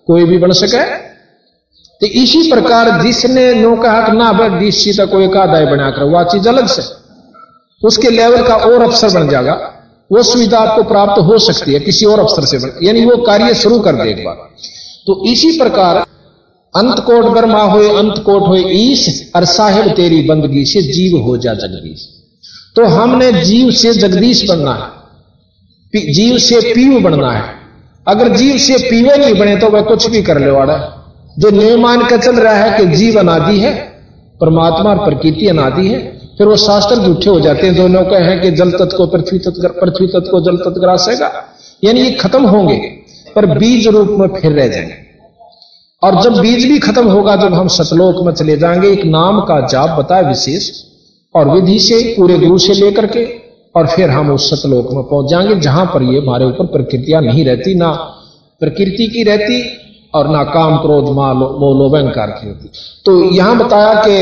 कोई भी बन सके। तो इसी प्रकार जिसने नो कहा कि ना भाई डीसी तक कोई आदाय बनाकर, वह चीज अलग से उसके लेवल का और अफसर बन जाएगा। वो सुविधा आपको प्राप्त हो सकती है किसी और अफसर से, यानी वो कार्य शुरू कर दे एक बार। तो इसी प्रकार अंत कोट ब्रह्मा हुए अंत कोट हुए ईश, और साहेब तेरी बंदगी से जीव हो जा जगदीश। तो हमने जीव से जगदीश बनना है, जीव से पीव बनना है। अगर जीव से पीवे नहीं बने तो वह कुछ भी कर ले वाड़ा। जो नियम मान कर चल रहा है कि जीव अनादि है, परमात्मा और प्रकृति अनादि है, फिर वो शास्त्र झूठे हो जाते हैं। दोनों कहे हैं कि जल तत्व को पृथ्वी तत्व को जल तत्व ग्रासेगा, यानी ये खत्म होंगे पर बीज रूप में फिर रह जाएंगे। और जब बीज भी खत्म होगा, जब हम सतलोक में चले जाएंगे, एक नाम का जाप बताए विशेष और विधि से पूरे गुरु से लेकर के, और फिर हम उस सतलोक में पहुंच जाएंगे जहां पर ये हमारे ऊपर प्रकृतियां नहीं रहती, ना प्रकृति की रहती और ना काम क्रोध मोह लोभ अहंकार की होती। तो यहां बताया कि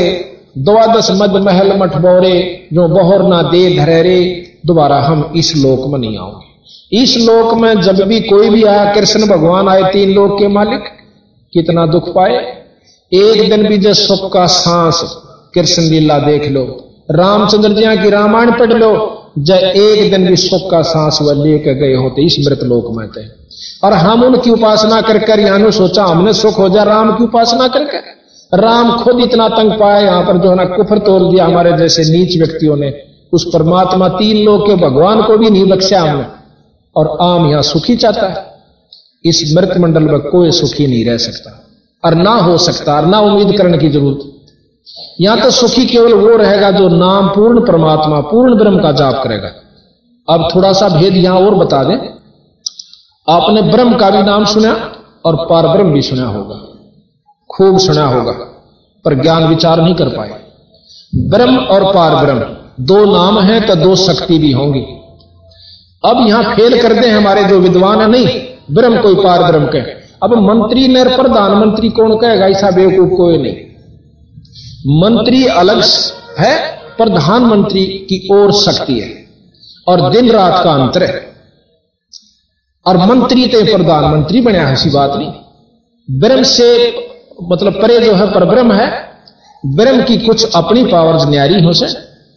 12 मध्य महल मठ बोरे जो बहुर ना दे धरे, दोबारा हम इस लोक में नहीं आओगे। इस लोक में जब भी कोई भी आया, कृष्ण भगवान आए 3 लोक के मालिक, कितना दुख पाए। एक दिन भी जो सुख का सांस कृष्ण लीला देख लो, रामचंद्र जी की रामायण पढ़ लो, जब एक दिन भी सुख का सांस वह लेकर गए होते इस मृत लोक में थे। और हम उनकी उपासना कर यानी सोचा हमने सुख हो जाए राम की उपासना करके। राम खुद इतना तंग पाया यहां पर, जो है ना कुफर तोड़ दिया हमारे जैसे नीच व्यक्तियों ने। उस परमात्मा 3 लोक के भगवान को भी नहीं बख्शा हमने, और आम यहां सुखी चाहता है। इस मृत मंडल में कोई सुखी नहीं रह सकता और ना हो सकता, और ना उम्मीद करने की जरूरत। यहां तो सुखी केवल वो रहेगा जो नाम पूर्ण परमात्मा पूर्ण ब्रह्म का जाप करेगा। अब थोड़ा सा भेद यहां और बता दें। आपने ब्रह्म का भी नाम सुना और पार ब्रह्म भी सुना होगा, खूब सुना होगा, पर ज्ञान विचार नहीं कर पाए। ब्रह्म और पार ब्रह्म 2 नाम हैं तो 2 शक्ति भी होंगी। अब यहां फेल कर दे हमारे जो विद्वान है, नहीं ब्रह्म कोई पार ब्रह्म कहे। अब मंत्री ने प्रधानमंत्री कौन कहेगा, ऐसा बेवकूफ कोई नहीं। मंत्री अलग है, प्रधानमंत्री की और शक्ति है, और दिन रात का अंतर है। और मंत्री तो प्रधानमंत्री बना है, ऐसी बात नहीं। ब्रह्म से मतलब परे जो है परब्रह्म है। ब्रह्म की कुछ अपनी पावर्स न्यारी हो से,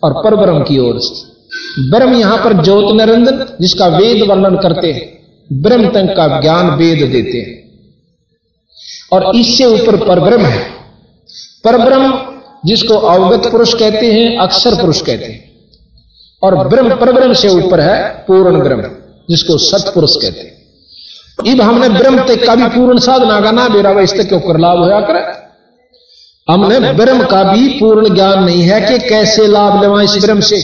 और परब्रह्म की ओर से। ब्रह्म यहां पर ज्योत निरंजन जिसका वेद वर्णन करते हैं, ब्रह्म तक का ज्ञान वेद देते हैं, और इससे ऊपर परब्रह्म है। परब्रह्म जिसको अवगत पुरुष कहते हैं, अक्षर पुरुष कहते हैं, और ब्रह्म परब्रह्म से ऊपर है पूर्ण ब्रह्म जिसको सतपुरुष कहते हैं। अब हमने ब्रह्म तक का भी पूर्ण साधना का ना बेरा इस तक के ऊपर लाभ होया करे। हमने ब्रह्म का भी पूर्ण ज्ञान नहीं है कि कैसे लाभ लेवा इस ब्रह्म से,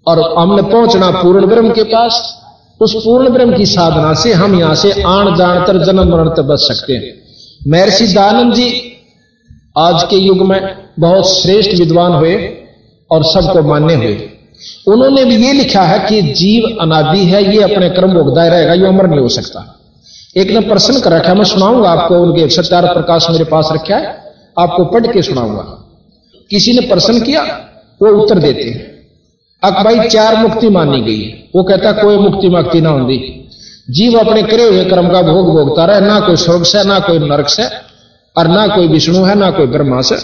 और हमने पहुंचना पूर्ण ब्रह्म के पास। उस पूर्ण ब्रह्म की साधना से हम यहां से आन जान तर जन्म मरण तक बच सकते हैं। महर्षि दयानंद जी आज के युग में बहुत श्रेष्ठ विद्वान हुए और सबको मान्य हुए। उन्होंने भी ये लिखा है कि जीव अनादि है, ये अपने कर्म भोगता रहेगा, ये अमर नहीं हो सकता। एक ने प्रश्न कर रखा है, मैं सुनाऊंगा आपको, उनके सत्यार्थ प्रकाश मेरे पास रखा है, आपको पढ़ के सुनाऊंगा। किसी ने प्रश्न किया, वो उत्तर देते हैं अब भाई 4 मुक्ति मानी गई है। वो कहता कोई मुक्ति मुक्ति ना होती, जीव अपने करे हुए कर्म का भोग भोगता रहे, ना कोई स्वर्ग से, ना कोई नरक से, और ना कोई विष्णु है, ना कोई ब्रह्मा से,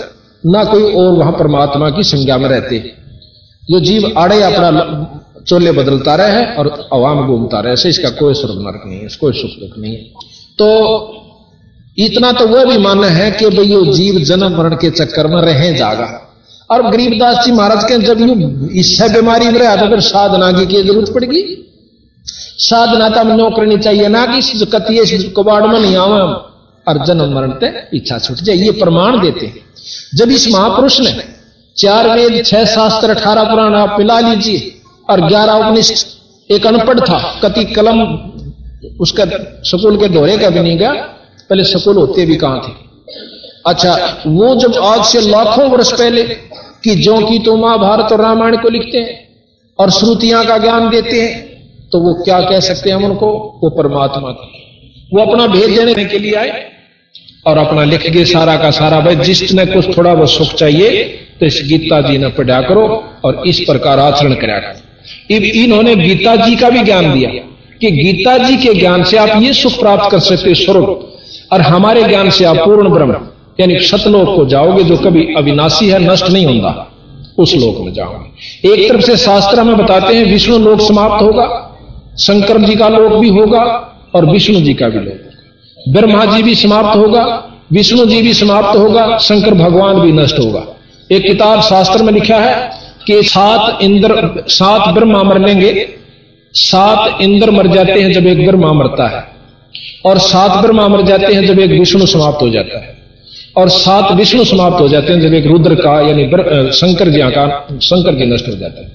ना कोई और वहां परमात्मा की संज्ञा में रहते। जो जीव आड़े अपना चोले बदलता रहे और हवा में घूमता रहे, ऐसे इसका कोई स्वर्ग नरक नहीं है, कोई सुख दुख नहीं है। तो इतना तो वह भी मानना है कि भाई ये जीव जन्म मरण के चक्कर में रहे जागा। और गरीबदास जी महाराज के जब यू इससे बीमारी में रहा तो फिर साधना की जरूरत पड़ेगी। साधना तो हम करनी चाहिए ना कि कतिये कबाड़ में नहीं आवा और जन्म मरण ते इच्छा छूट जाए, ये प्रमाण देते हैं। जब इस महापुरुष ने 4 वेद 6 शास्त्र 18 पुराण आप मिला लीजिए और 11 उपनिषद, एक अनपढ़ था, कति कलम उसका स्कूल के दौरे का भी नहीं गया, पहले स्कूल होते भी कहां थे। अच्छा, वो जब आज से लाखों वर्ष पहले कि जो कि तो महाभारत और रामायण को लिखते हैं और श्रुतियां का ज्ञान देते हैं, तो वो क्या कह सकते हैं हम उनको, वो परमात्मा थे। वो अपना भेद देने के लिए आए और अपना लिख गए सारा का सारा। भाई जिसने कुछ थोड़ा बहुत सुख चाहिए तो इस गीता जी ने पढ़ा करो और इस प्रकार आचरण करा करो। इन्होंने गीता जी का भी ज्ञान दिया कि गीता जी के ज्ञान से आप ये सुख प्राप्त कर सकते स्वर्ग, और हमारे ज्ञान से आप पूर्ण ब्रह्म यानी सतलोक को जाओगे, जो कभी अविनाशी है, नष्ट नहीं होगा, उस लोक में जाओगे। एक तरफ से शास्त्र हमें बताते हैं विष्णु लोक समाप्त होगा, शंकर जी का लोक भी होगा और विष्णु जी का भी लोक होगा। ब्रह्मा जी भी समाप्त होगा, विष्णु जी भी समाप्त होगा, शंकर भगवान भी नष्ट होगा। एक किताब शास्त्र में लिखा है कि 7 ब्रह्मा मर लेंगे, 7 इंद्र मर जाते हैं जब एक ब्रह्मा मरता है, और 7 ब्रह्मा मर जाते हैं जब एक विष्णु समाप्त हो जाता है, और 7 विष्णु समाप्त हो जाते हैं जब एक रुद्र का यानी शंकर जी नष्ट हो जाता है।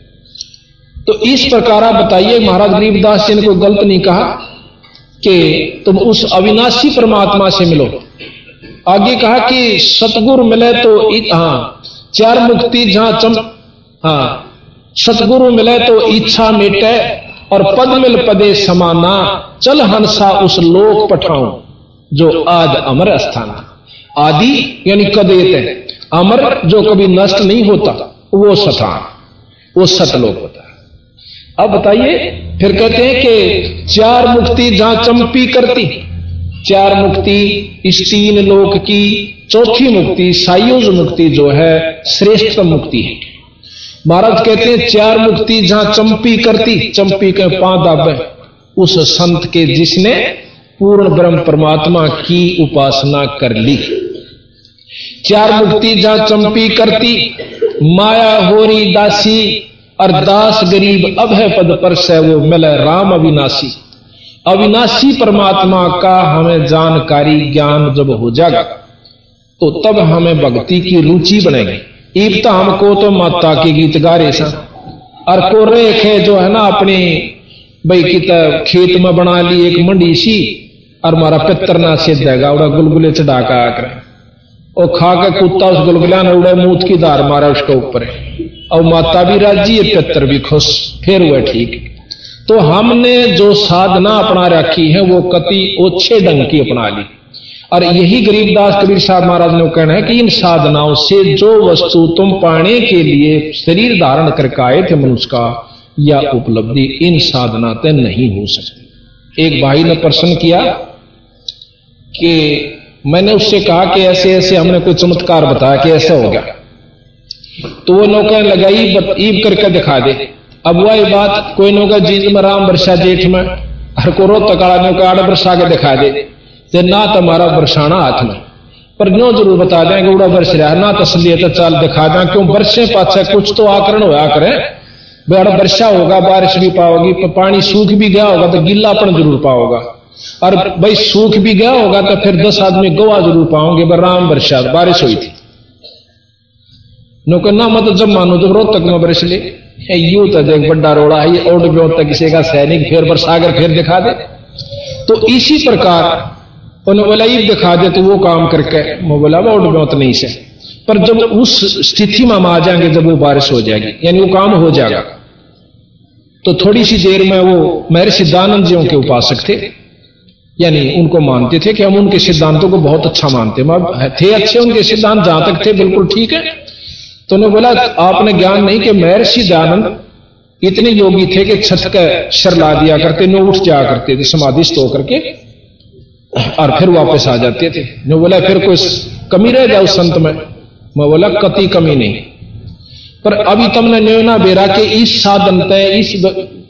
तो इस प्रकार आप बताइए, महाराज गरीबदास जी ने कोई गलत नहीं कहा कि तुम उस अविनाशी परमात्मा से मिलो। आगे कहा कि सतगुरु मिले तो 4 मुक्ति जहां सतगुरु मिले तो इच्छा मिटे और पद मिल पदे समाना, चल हंसा उस लोक पठाऊं जो आज अमर स्थान। आदि यानी कदेत, अमर जो कभी नष्ट नहीं होता, वो स्थान, वो सतलोक होता है। अब बताइए, फिर कहते हैं कि 4 मुक्ति जहां चंपी करती, 4 मुक्ति इस 3 लोक की, चौथी मुक्ति सायुज मुक्ति जो है श्रेष्ठतम मुक्ति है। महाराज कहते हैं 4 मुक्ति जहां चंपी करती, चंपी के 5 दाबे उस संत के जिसने पूर्ण ब्रह्म परमात्मा की उपासना कर ली। 4 मुक्ति जहां चंपी करती, माया होरी दासी और दास गरीब अब है पद पर से वो मिले राम अविनाशी। अविनाशी परमात्मा का हमें जानकारी ज्ञान जब हो जाएगा तो तब हमें भक्ति की रुचि बनेगी। ईब तो हमको तो माता के गीत गा रहे सा, और को रेखे जो है ना अपनी भाई की खेत में बना ली एक मंडी सी, और मारा पितर ना सिद्ध है उड़ा गुलगुले चढ़ा का आकर और खा के कुत्ता उस गुलगुला ने उड़ा मूत की धार मारा उसके ऊपर, और माता भी राजी है, पितर भी खुश, फिर हुआ ठीक। तो हमने जो साधना अपना रखी है वो कति ओछे ढंग की अपना ली, और यही गरीबदास कबीर साहब महाराज ने कहना है कि इन साधनाओं से जो वस्तु तुम पाने के लिए शरीर धारण करके आए थे मनुष्य का, या उपलब्धि इन साधना से नहीं हो सकती। एक भाई ने प्रश्न किया कि मैंने उससे कहा कि ऐसे ऐसे हमने कोई चमत्कार बताया कि ऐसा हो गया, तो वो नौका लगाई ईब करके दिखा दे। अब वही बात कोई नौका जींद में राम वर्षा जेठ में, हर को रोत तकाड़ा नौका आड़ वर्षा के दिखा दे, ना तुम्हारा बरसाना हाथ में, पर नो जरूर बता दें कि उड़ा बरस रहा ना तसली तो चाल दिखा दें, क्यों बरसे पाछे कुछ तो आकरण होया करे, बड़ा वर्षा होगा बारिश भी पाओगी, पानी सूख भी गया होगा तो गिल्लापन जरूर पाओगा। और भाई सूख भी गया होगा तो फिर 10 आदमी गवा जरूर पाओगे। बराम बरसात बारिश हुई थी नो ना मतलब जब मानो तो रोहतक में बरस ले यू तो देख बड़ा रोड़ा है ये ओड ब्यो तक किसी का सैनिक फिर बरसागर फिर दिखा दे। तो इसी प्रकार उन्होंने बोला ये दिखा दे तो वो काम करके मैं बोला वो ओड ब्यो नहीं से, पर जब उस स्थिति में हम आ जाएंगे जब वो बारिश हो जाएगी यानी वो काम हो जाएगा। तो थोड़ी सी देर में वो महर्षि दयानंद जियों के उपासक थे, यानी उनको मानते थे कि हम उनके सिद्धांतों को बहुत अच्छा मानते थे, अच्छे उनके सिद्धांत जहां तक थे बिल्कुल ठीक है। तो उन्होंने बोला आपने ज्ञान नहीं कि महर्षि दयानंद इतने योगी थे कि छत का शर ला दिया करते, नो उठ जाया करते थे समाधिस्थ होकर के और फिर वापस आ जाते थे। नो बोला फिर कोई कमी रह जाए उस संत में? मैं बोला कति कमी नहीं, पर अभी तुमने न्योना बेरा के इस साधन तय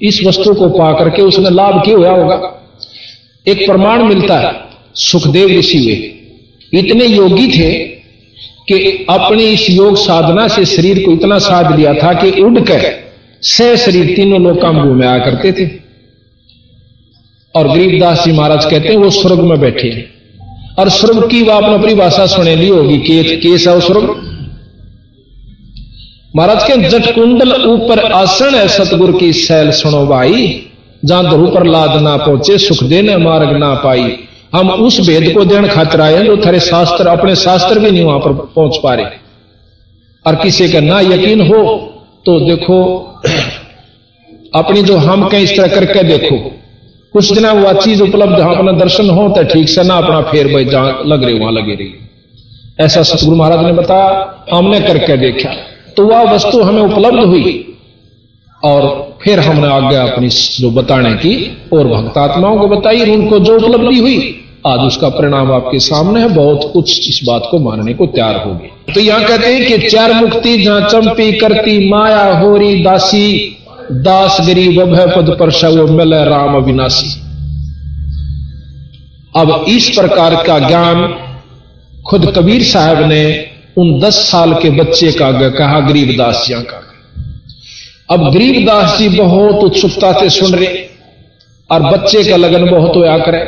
इस वस्तु को पा करके उसने लाभ क्यों हुआ होगा। एक प्रमाण मिलता है, सुखदेव ऋषि वे इतने योगी थे कि अपनी इस योग साधना से शरीर को इतना साध लिया था कि उड़कर सह शरीर तीनों लोग काम घूमे आया करते थे। और गरीबदास जी महाराज कहते हैं वो स्वर्ग में बैठे हैं, और स्वर्ग की वो आपने अपनी भाषा सुने ली होगी केस है स्वर्ग। महाराज के जट कुंडल ऊपर आसन है सतगुरु की सैल सुनो भाई, जहां ध्रुव पर लाद ना पहुंचे सुख देने मार्ग ना पाई। हम उस भेद को देने खातिर आए हैं जो थारे शास्त्र अपने शास्त्र भी नहीं वहां पर पहुंच पा रहे। और किसी का ना यकीन हो तो देखो अपनी जो हम कहीं इस तरह करके देखो, कुछ दिन वह चीज उपलब्ध अपना दर्शन हो तो ठीक से ना अपना फेर भाई जहां लग रही वहां लगे रही। ऐसा सतगुरु महाराज ने बताया, हमने करके देखा तो वह वस्तु हमें उपलब्ध हुई और फिर हमने आगे अपनी जो बताने की और भक्तात्माओं को बताई, उनको जो उपलब्धि हुई आज उसका परिणाम आपके सामने है। बहुत कुछ इस बात को मानने को तैयार हो गए। तो यहां कहते हैं कि चार मुक्ति जहां चंपी करती माया होरी दासी, दास गरीब भय पद पर शव मिल राम अविनाशी। अब इस प्रकार का ज्ञान खुद कबीर साहब ने उन 10 साल के बच्चे का कहा गरीबदास जी का। अब गरीबदास जी बहुत उत्सुकता से सुन रहे और बच्चे का लगन बहुत होया करे,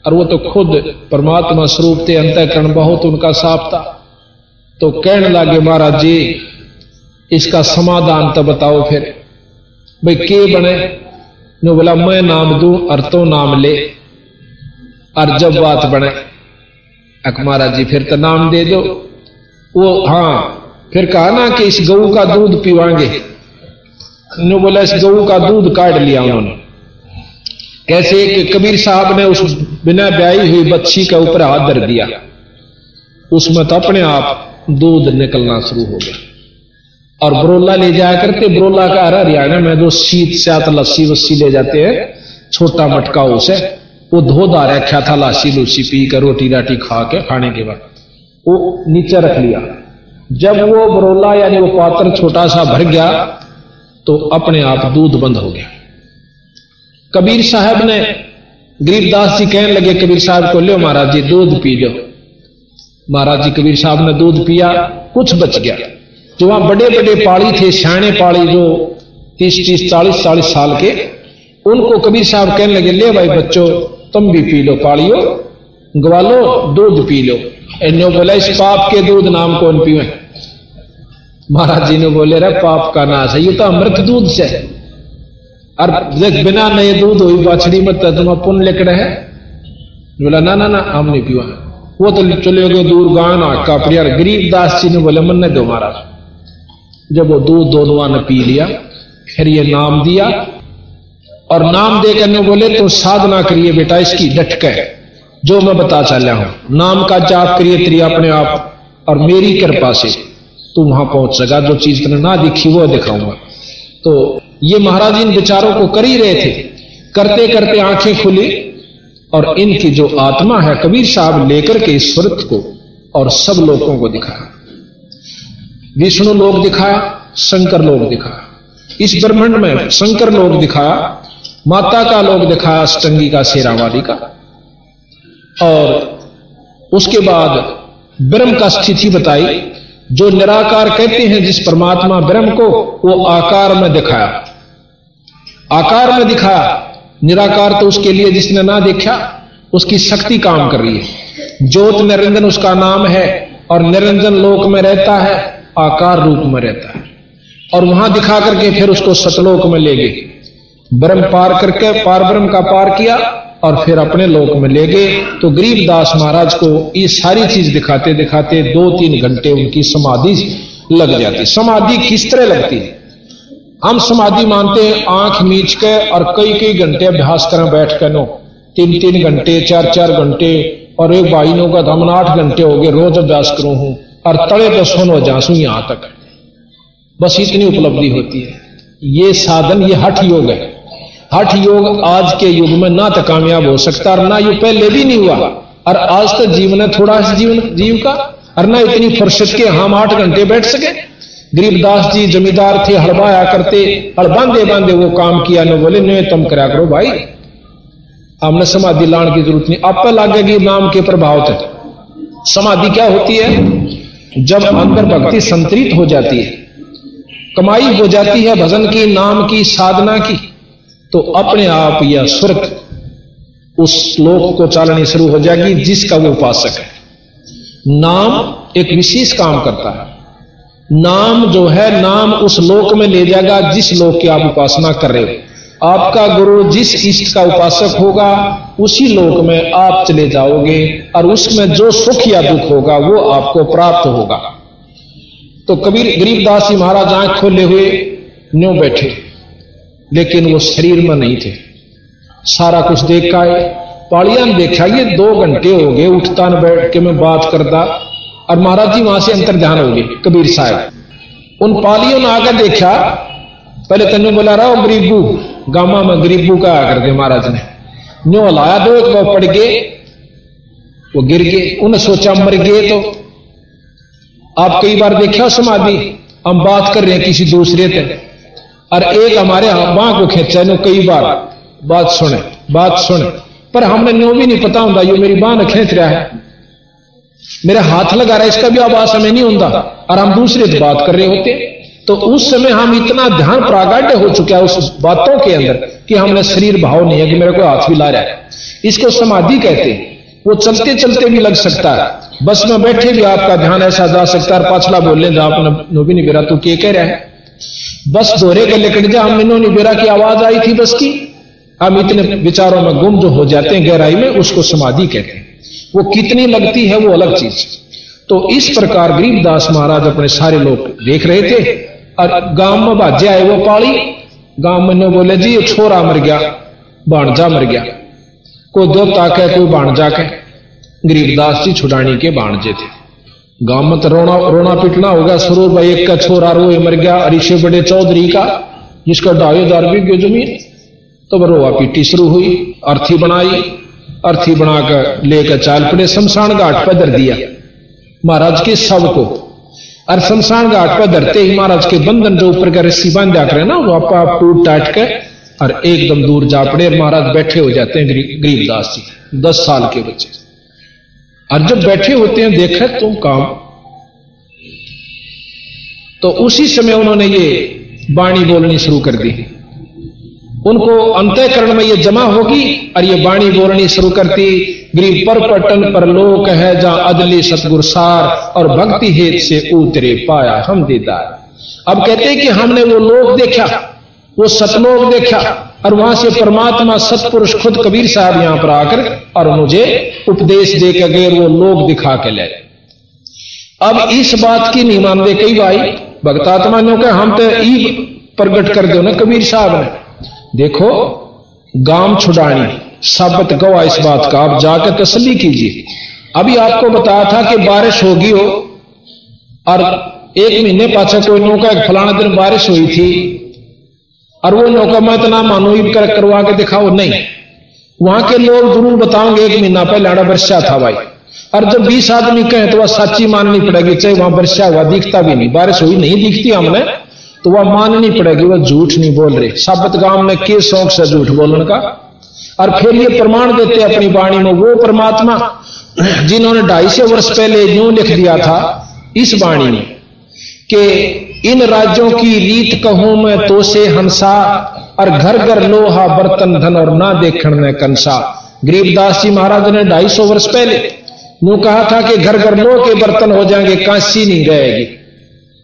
और वो तो खुद परमात्मा स्वरूप थे, अंतःकरण बहुत उनका साफ था। तो कहने लगे महाराज जी इसका समाधान तो बताओ फिर भाई के बने। नो बोला मैं नाम दूं और तो नाम ले, और जब बात बने अक महाराज जी फिर तो नाम दे दो। वो हाँ फिर कहा ना कि इस गऊ का दूध पीवाएंगे। नो बोला इस गऊ का दूध काट लिया उन्होंने। कैसे कि कबीर साहब ने उस बिना ब्याई हुई बच्ची के ऊपर हाथ धर दिया, उसमें तो अपने आप दूध निकलना शुरू हो गया। और बरोला ले जाया करते, बरोला का हरियाणा में जो शीत सात लस्सी वस्सी ले जाते हैं, छोटा मटका उसे वो धो धा रखा था, लस्सी लुस्सी पी कर रोटी राटी खा के खाने के बाद वो नीचे रख लिया। जब वो बरोला यानी वो पात्र छोटा सा भर गया तो अपने आप दूध बंद हो गया। कबीर साहब ने गरीबदास जी कहने लगे कबीर साहब को, लो महाराज जी दूध पी लो। महाराज जी कबीर साहब ने दूध पिया, कुछ बच गया। जो वहां बड़े बड़े पाड़ी थे, सियाने पाड़ी जो 30-30 40-40 साल के, उनको कबीर साहब कहने लगे ले भाई बच्चों तुम भी पी लो, पाड़ियो ग्वालो दूध पी लो। इन्हों बोला इस पाप के दूध नाम कौन पीवे। महाराज जी ने बोले रे पाप का नाश है, ये तो अमृत दूध से, और देख बिना नए दूध हुई बाछड़ी में तुम पुण्य लिख रहे हैं। बोला ना ना ना हम नहीं पीवा। वो तो चले गए दूर गांव ना का प्रियर। गरीबदास जी ने बोले मन ने दो महाराज। जब वो दूध दोनों ने पी लिया फिर ये नाम दिया, और नाम देकर ने बोले तो साधना करिए बेटा इसकी डट के, जो मैं बता चला हूं नाम का जाप करिए तेरी अपने आप, और मेरी कृपा से तू वहां पहुंच सका, जो चीज तुमने ना दिखी वो दिखाऊंगा। तो ये महाराज इन विचारों को कर ही रहे थे, करते करते आंखें खुली और इनकी जो आत्मा है कबीर साहब लेकर के इस स्वरूप को और सब लोगों को दिखाया। विष्णु लोक दिखाया, शंकर लोक दिखाया, इस ब्रह्मांड में शंकर लोक दिखाया, माता का लोक दिखाया अष्टंगी का शेरावाली का, और उसके बाद ब्रह्म का स्थिति बताई। जो निराकार कहते हैं जिस परमात्मा ब्रह्म को, वो आकार में दिखाया, आकार में दिखाया। निराकार तो उसके लिए जिसने ना देखा, उसकी शक्ति काम कर रही है। ज्योत निरंजन उसका नाम है और निरंजन लोक में रहता है, आकार रूप में रहता है, और वहां दिखा करके फिर उसको सतलोक में ले गए। ब्रह्म पार करके पार ब्रह्म का पार किया और फिर अपने लोक में ले गए। तो गरीबदास महाराज को ये सारी चीज दिखाते दिखाते 2-3 घंटे उनकी समाधि लग जाती। समाधि किस तरह लगती है? हम समाधि मानते हैं आंख मीच के और कई कई घंटे अभ्यास करें बैठ कर, नो 3-3 घंटे 4-4 घंटे, और एक भाई नो का हम 8 घंटे हो गए रोज अभ्यास करूं हूं और तड़े तो सोनो जासू यहां तक, बस इतनी उपलब्धि होती है। ये साधन, ये हठ योग है। हठ योग आज के युग में ना तो कामयाब हो सकता और ना ये पहले भी नहीं हुआ, और आज तक जीवन है थोड़ा सा जीव का, और ना इतनी फुर्सत के हम 8 घंटे बैठ सके। गरीबदास जी जमींदार थे, हड़बाया करते, हड़ बांधे बांधे वो काम किया। न बोले न तुम करा करो भाई, हमने समाधि लाने की जरूरत नहीं, आप पे लागेगी नाम के प्रभाव तक। समाधि क्या होती है? जब अंदर भक्ति संतरित हो जाती है, कमाई हो जाती है भजन की, नाम की, साधना की, तो अपने आप यह सुरत उस श्लोक को चालनी शुरू हो जाएगी जिसका वो उपासक है। नाम एक विशेष काम करता है। नाम जो है, नाम उस लोक में ले जाएगा जिस लोक की आप उपासना कर रहे हो। आपका गुरु जिस इष्ट का उपासक होगा उसी लोक में आप चले जाओगे, और उसमें जो सुख या दुख होगा वो आपको प्राप्त होगा। तो कबीर गरीबदास जी महाराज आंख खोले हुए न्यों बैठे, लेकिन वो शरीर में नहीं थे। सारा कुछ देख आए, पालिया ने देखा ये 2 घंटे हो गए उठता न बैठ के मैं बात करता, और महाराज जी वहां से अंतर ध्यान हो गए कबीर साहब। उन पालियों ने आकर देखा, पहले तन्नू बोला रहा गरीबू, गामा में गरीबू का आकर के महाराज ने न्यो हलाया, 2 एक बार पड़ गए, वो गिर गए। उन्हें सोचा मर गए। तो आप कई बार देखा समाधि, हम बात कर रहे हैं किसी दूसरे से, और एक हमारे बाँ को खींचा, नो कई बार बात सुने, पर हमने न्यो भी नहीं पता होता ये मेरी बाँ ने खींच रहा है, मेरा हाथ लगा रहा है, इसका भी आवाज हमें नहीं होता, और हम दूसरे से बात कर रहे होते। तो उस समय हम इतना ध्यान प्रागाढ़ हो चुका है उस बातों के अंदर कि हमने शरीर भाव नहीं है कि मेरे को हाथ भी ला रहा है। इसको समाधि कहते हैं। वो चलते चलते भी लग सकता है, बस में बैठे भी आपका ध्यान ऐसा जा सकता है, पाछला बोलने जा आपने भी नहीं बेरा तू क्या कह रहा है, बस दोहरे के लेकर जा, हम नहीं बेरा की आवाज आई थी बस की, हम इतने विचारों में गुम जो हो जाते हैं गहराई में, उसको समाधि कहते हैं। वो कितनी लगती है वो अलग चीज। तो इस प्रकार गरीबदास महाराज अपने सारे लोग देख रहे थे, और गांव में बाजे आए वो पाली, गांव में बोले जी ये छोरा मर गया, भाणजा मर गया, कोई देवता के कोई भाणजा के। गरीबदास जी छुड़ानी के भाणजे थे। गांव में तो रोना पीटना होगा, सरूर भाई एक का छोरा रोए मर गया, अरिशे बड़े चौधरी का जिसका 2,500 बीघे जमीन, तो रोआ पीटी शुरू हुई। अर्थी बनाई, अर्थी बनाकर लेकर चाल पड़े, शमशान घाट पर धर दिया महाराज के शव को, और शमशान घाट पर धरते ही महाराज के बंधन जो ऊपर का रस्सी बांध जाकर है ना, वो आप टूट टाट के और एकदम दूर जा पड़े। महाराज बैठे हो जाते हैं गरीबदास जी, 10 साल के बच्चे, और जब बैठे होते हैं देखे तुम काम, तो उसी समय उन्होंने ये वाणी बोलनी शुरू कर दी। उनको अंतःकरण में ये जमा होगी और ये वाणी बोलनी शुरू करती, गरीब पर पटन पर लोक है जहां अदली सतगुर सार, और भक्ति हेत से उतरे पाया हम दीदार। अब कहते हैं कि हमने वो लोक देखा, वो सतलोक देखा, और वहां से परमात्मा सतपुरुष खुद कबीर साहब यहां पर आकर और मुझे उपदेश दे के गए, वो लोक दिखा के ले। अब इस बात की नहीं मानते कई भाई भक्तात्मा ने कहा हम तो ई प्रगट कर दो ना कबीर साहब ने, देखो गांव छुड़ानी साबत गवाह इस बात का, आप जाकर तसल्ली कीजिए। अभी आपको बताया था कि बारिश होगी हो, और 1 महीने पाछे कोई नौका एक फलाना दिन बारिश हुई थी, और वो नौका मैं इतना मानो करवा के दिखाओ नहीं, वहां के लोग जरूर बताओगे 1 महीना पहले आड़ा वर्षा था भाई, और जब 20 आदमी कहें तो वह सच्ची माननी पड़ेगी, चाहे वहां वर्षा हुआ दिखता भी नहीं, बारिश हुई नहीं दिखती हमने, तो वह माननी पड़ेगी, वह झूठ नहीं बोल रहे। साबत गांव में के शौक से झूठ बोलने का, और फिर ये प्रमाण देते अपनी वाणी में वो परमात्मा जिन्होंने 250 वर्ष पहले यूं लिख दिया था इस वाणी में कि इन राज्यों की रीत कहूं मैं तो से हंसा, और घर घर लोहा बर्तन धन और ना देखण में कंसा। गरीबदास जी महाराज ने 250 वर्ष पहले यूं कहा था कि घर घर लो के बर्तन हो जाएंगे, कांसी नहीं रहेगी,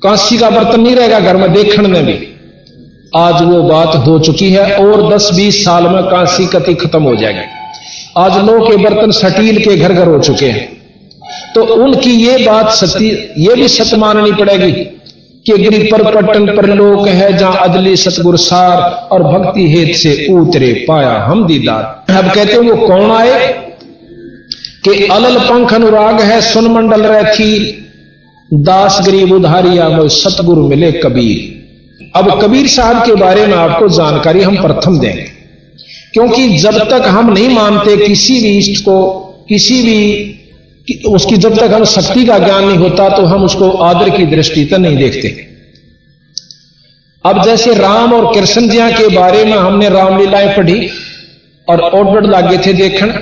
कांसी का बर्तन नहीं रहेगा घर में देखने में भी। आज वो बात हो चुकी है और 10-20 साल में कांसी कति खत्म हो जाएगी। आज लो के बर्तन स्टील के घर घर हो चुके हैं। तो उनकी ये बात सत्य, ये भी सत्य माननी पड़ेगी कि गिरि पर पट्टन पर लोक है जहां अदली सतगुर सार और भक्ति हेत से उतरे पाया हम दीदार। अब कहते हैं वो कौन आए कि अलल पंख अनुराग है सुन मंडल रैथी दास गरीब उधारिया में सतगुरु मिले कबीर। अब कबीर साहब के बारे में आपको जानकारी हम प्रथम देंगे, क्योंकि जब तक हम नहीं मानते किसी भी इष्ट को, किसी भी उसकी जब तक हम शक्ति का ज्ञान नहीं होता तो हम उसको आदर की दृष्टि से नहीं देखते। अब जैसे राम और कृष्ण जी के बारे में हमने रामलीलाएं पढ़ी और ऑर्डर लागे थे देखने,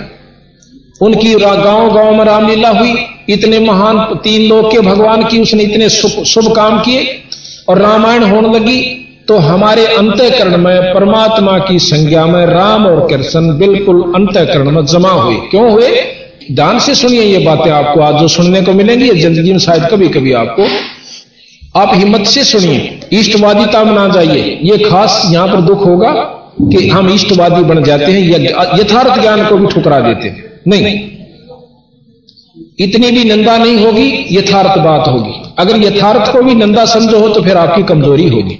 उनकी गांव गांव में रामलीला हुई, इतने महान 3 लोक के भगवान की उसने इतने शुभ काम किए और रामायण होने लगी। तो हमारे अंतःकरण में परमात्मा की संज्ञा में राम और कृष्ण बिल्कुल अंतःकरण में जमा हुए। क्यों हुए? ध्यान से सुनिए ये बातें, आपको आज जो सुनने को मिलेंगी जिंदगी में शायद कभी कभी आपको, आप हिम्मत से सुनिए, इष्टवादिता में ना जाइए। ये खास यहां पर दुख होगा कि हम इष्टवादी बन जाते हैं, यथार्थ ज्ञान को भी ठुकरा देते हैं। नहीं, इतनी भी निंदा नहीं होगी, यथार्थ बात होगी। अगर यथार्थ को भी निंदा समझो हो तो फिर आपकी कमजोरी होगी।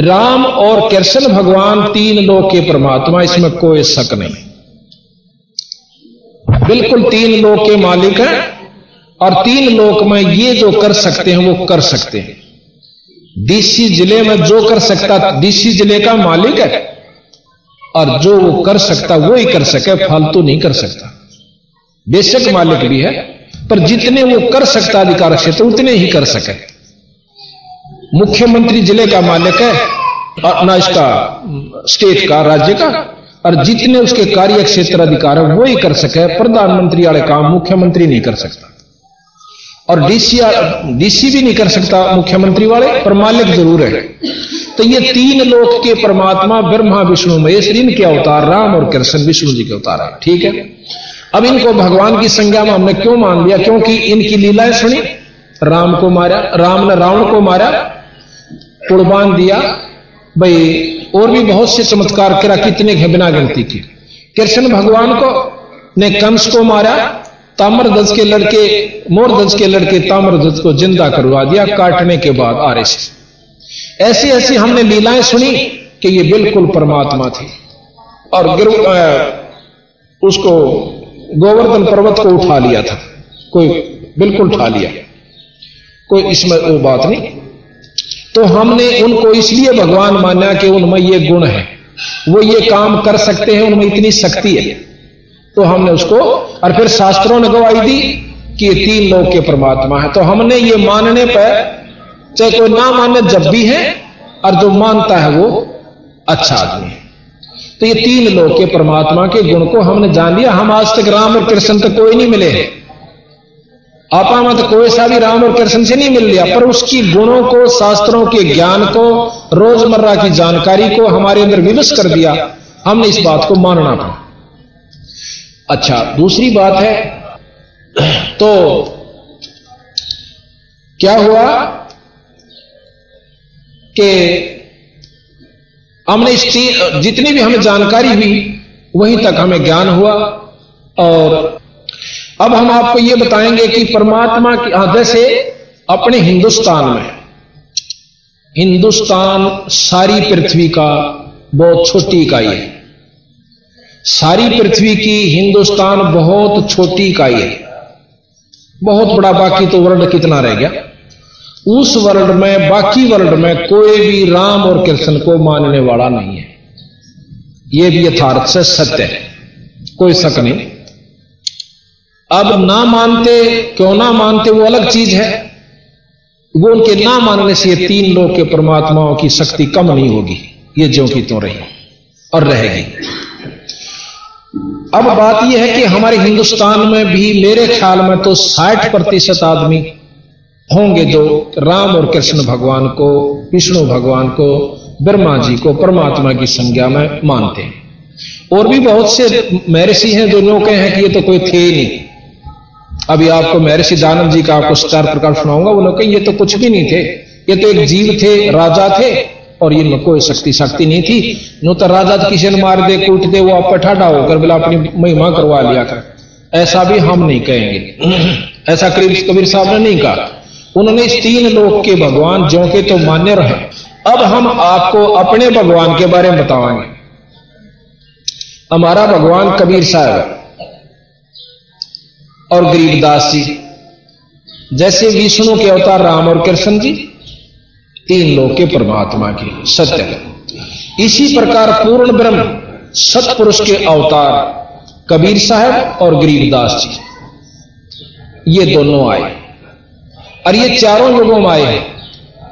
राम और कृष्ण भगवान 3 लोक के परमात्मा, इसमें कोई शक नहीं, बिल्कुल 3 लोक के मालिक हैं और 3 लोक में ये जो कर सकते हैं वो कर सकते हैं। डीसी जिले में जो कर सकता डीसी जिले का मालिक है और जो वो कर सकता वो ही कर सके, फालतू नहीं कर सकता। बेशक मालिक भी है पर जितने वो कर सकता अधिकार क्षेत्र उतने ही कर सके। मुख्यमंत्री जिले का मालिक है और ना इसका स्टेट का, राज्य का, और जितने उसके कार्य क्षेत्र अधिकार है वो ही कर सके। प्रधानमंत्री वाले काम मुख्यमंत्री नहीं कर सकता और डीसी भी नहीं कर सकता मुख्यमंत्री वाले, पर मालिक जरूर है। तो ये 3 लोक के परमात्मा ब्रह्मा विष्णु महेश, इनके अवतार राम और कृष्ण विष्णु जी के अवतार है। ठीक है, अब इनको भगवान की संज्ञा में हमने क्यों मान लिया? क्योंकि इनकी लीलाएं सुनी। राम को मारा, राम ने रावण को मारा, कुर्बान दिया भाई, और भी बहुत से चमत्कार करा, कितने बिना गिनती की। कृष्ण भगवान को ने कंस को मारा, ताम्रध्वज के लड़के, मोरध्वज के लड़के ताम्रध्वज को जिंदा करवा दिया काटने के बाद आरे से। ऐसी ऐसी हमने लीलाएं सुनी कि ये बिल्कुल परमात्मा थी। और उसको गोवर्धन पर्वत को उठा लिया था, कोई बिल्कुल उठा लिया, कोई इसमें वो बात नहीं। तो हमने उनको इसलिए भगवान माना कि उनमें ये गुण है, वो ये काम कर सकते हैं, उनमें इतनी शक्ति है। तो हमने उसको, और फिर शास्त्रों ने गवाही दी कि ये 3 लोक के परमात्मा है। तो हमने ये मानने पर, चाहे कोई ना माने जब भी है, और जो मानता है वो अच्छा आदमी है। तो ये 3 लोक के परमात्मा के गुण को हमने जान लिया। हम आज तक राम और कृष्ण तक कोई नहीं मिले हैं, आपा मत कोई सा भी राम और कृष्ण से नहीं मिल लिया, पर उसकी गुणों को, शास्त्रों के ज्ञान को, रोजमर्रा की जानकारी को हमारे अंदर विवश कर दिया। हमने इस बात को मानना पड़ा। अच्छा, दूसरी बात है, तो क्या हुआ कि हमने जितनी भी हमें जानकारी हुई वहीं तक हमें ज्ञान हुआ। और अब हम आपको यह बताएंगे कि परमात्मा की, जैसे अपने हिंदुस्तान सारी पृथ्वी का बहुत छोटी इकाई है। सारी पृथ्वी की हिंदुस्तान बहुत छोटी इकाई है, बहुत बड़ा। बाकी तो वर्ल्ड कितना रह गया? उस वर्ल्ड में, बाकी वर्ल्ड में कोई भी राम और कृष्ण को मानने वाला नहीं है। यह भी यथार्थ से सत्य है, कोई शक नहीं। अब ना मानते, क्यों ना मानते वो अलग चीज है। वो उनके ना मानने से ये 3 लोक के परमात्माओं की शक्ति कम नहीं होगी, ये ज्यों की त्यों रही और रहेगी। अब बात यह है कि हमारे हिंदुस्तान में भी मेरे ख्याल में तो 60% आदमी होंगे जो राम और कृष्ण भगवान को, विष्णु भगवान को, ब्रह्मा जी को परमात्मा की संज्ञा में मानते हैं। और भी बहुत से महर्षि हैं जो यूं कहे हैं कि ये तो कोई थे ही नहीं। अभी आपको महर्षि दानव जी का आपको 4 प्रकार सुनाऊंगा। वो लोग कहे ये तो कुछ भी नहीं थे, ये तो एक जीव थे, राजा थे, और इनमें कोई शक्ति नहीं थी। नो तो राजा किसी ने मार दे, कूट दे, वो आप ठाडा होकर बोला अपनी महिमा करवा लिया कर। ऐसा भी हम नहीं कहेंगे, ऐसा कबीर साहब ने नहीं कहा। उन्होंने इस 3 लोक के भगवान जो के तो मान्य रहे। अब हम आपको अपने भगवान के बारे में बताएंगे। हमारा भगवान कबीर साहब और गरीबदास जी, जैसे विष्णु के अवतार राम और कृष्ण जी 3 लोक के परमात्मा के सत्य है, इसी प्रकार पूर्ण ब्रह्म सतपुरुष के अवतार कबीर साहब और गरीबदास जी, ये दोनों आए और ये चारों युगों में आए हैं।